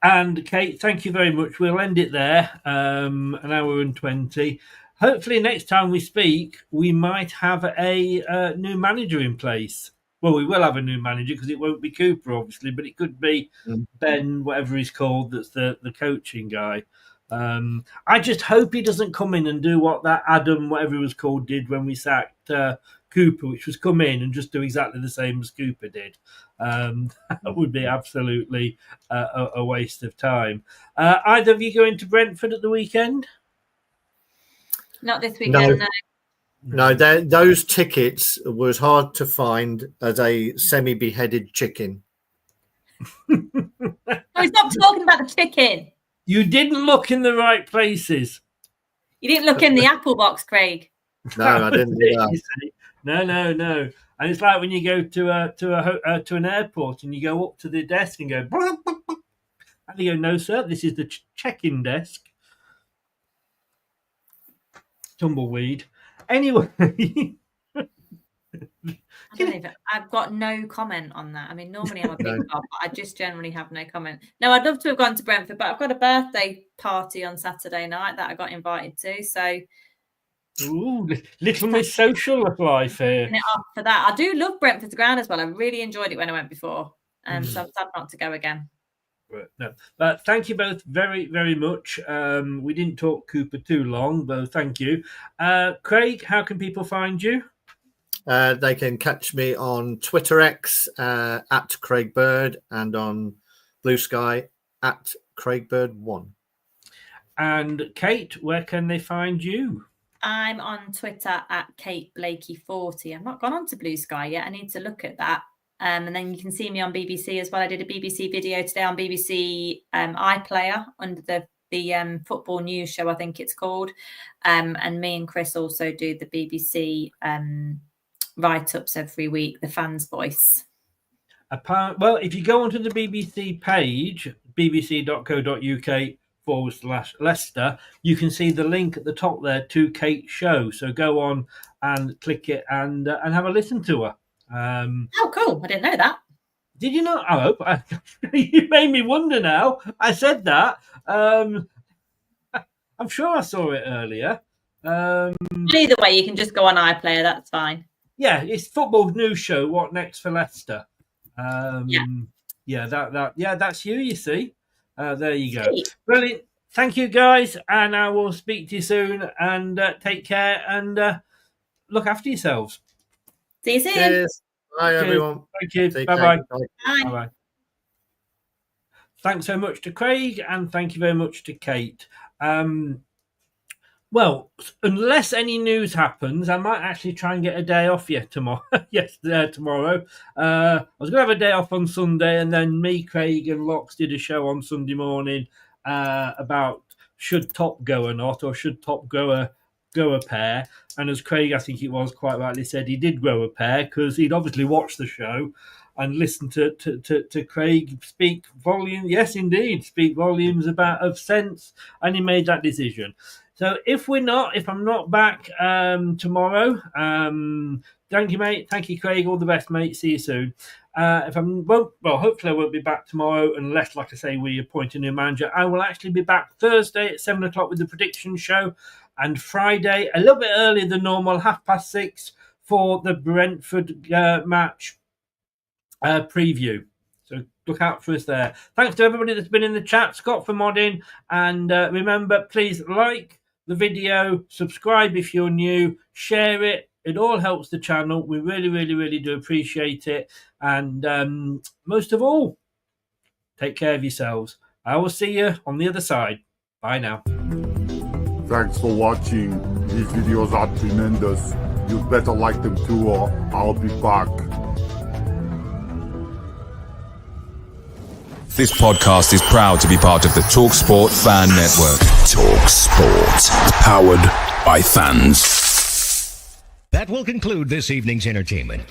and Kate, thank you very much. We'll end it there. An hour and 20. Hopefully next time we speak, we might have a new manager in place. Well, we will have a new manager because it won't be Cooper, obviously, but it could be Ben, whatever he's called, that's the coaching guy. I just hope he doesn't come in and do what that Adam, whatever he was called, did when we sacked Cooper, which was come in and just do exactly the same as Cooper did. That would be absolutely a waste of time. Either of you going to Brentford at the weekend? Not this weekend, no. Those tickets was hard to find as a semi-beheaded chicken. Stop talking about the chicken. You didn't look in the right places. You didn't look in the apple box, Craig. No, I didn't do that. No. And it's like when you go to an airport and you go up to the desk and go, and you go, no, sir, this is the check-in desk. Tumbleweed. Anyway. I've got no comment on that. I mean, normally I'm a big club, but I just generally have no comment. No, I'd love to have gone to Brentford, but I've got a birthday party on Saturday night that I got invited to. So, little Miss Social life here. Off for that. I do love Brentford's ground as well. I really enjoyed it when I went before. So I'm sad not to go again. No, but thank you both very, very much. We didn't talk Cooper too long, but thank you. Craig, how can people find you? They can catch me on Twitter X at Craig Bird and on Blue Sky at CraigBird1. And Kate, where can they find you? I'm on Twitter at Kate Blakey40. I've not gone on to Blue Sky yet. I need to look at that. And then you can see me on BBC as well. I did a BBC video today on BBC iPlayer under the football news show, I think it's called. And me and Chris also do the BBC write-ups every week, the Fans' Voice. Well, if you go onto the BBC page, bbc.co.uk/Leicester, you can see the link at the top there to Kate's show. So go on and click it and have a listen to her. Oh, cool. I didn't know that. Did you not? I hope. You made me wonder now. I said that. I'm sure I saw it earlier. Either way, you can just go on iPlayer. That's fine. Yeah, it's football news show. What next for Leicester? Yeah, that's you see. There you go. Sweet. Brilliant. Thank you, guys, and I will speak to you soon. And take care and look after yourselves. See you soon. Cheers. Bye, everyone. Thank you. Bye-bye. Bye-bye. Thanks so much to Craig, and thank you very much to Kate. Well, unless any news happens, I might actually try and get a day off tomorrow. Tomorrow. I was going to have a day off on Sunday, and then me, Craig, and Lox did a show on Sunday morning about should Top go or not, or should Top grow a pair. And as Craig, I think it was, quite rightly said, he did grow a pair because he'd obviously watched the show and listened to Craig speak volumes. Yes, indeed, speak volumes of sense, and he made that decision. So if I'm not back tomorrow, thank you, mate. Thank you, Craig. All the best, mate. See you soon. Hopefully I won't be back tomorrow unless, like I say, we appoint a new manager. I will actually be back Thursday at 7 o'clock with the prediction show, and Friday a little bit earlier than normal, 6:30, for the Brentford match preview. So look out for us there. Thanks to everybody that's been in the chat, Scott for modding, and remember, please like the video, subscribe if you're new, share it. It all helps the channel. We really, really, really do appreciate it. And most of all, take care of yourselves. I will see you on the other side. Bye now. Thanks for watching. These videos are tremendous. You'd better like them too, or I'll be back. This podcast is proud to be part of the TalkSport Fan Network. TalkSport. Powered by fans. That will conclude this evening's entertainment.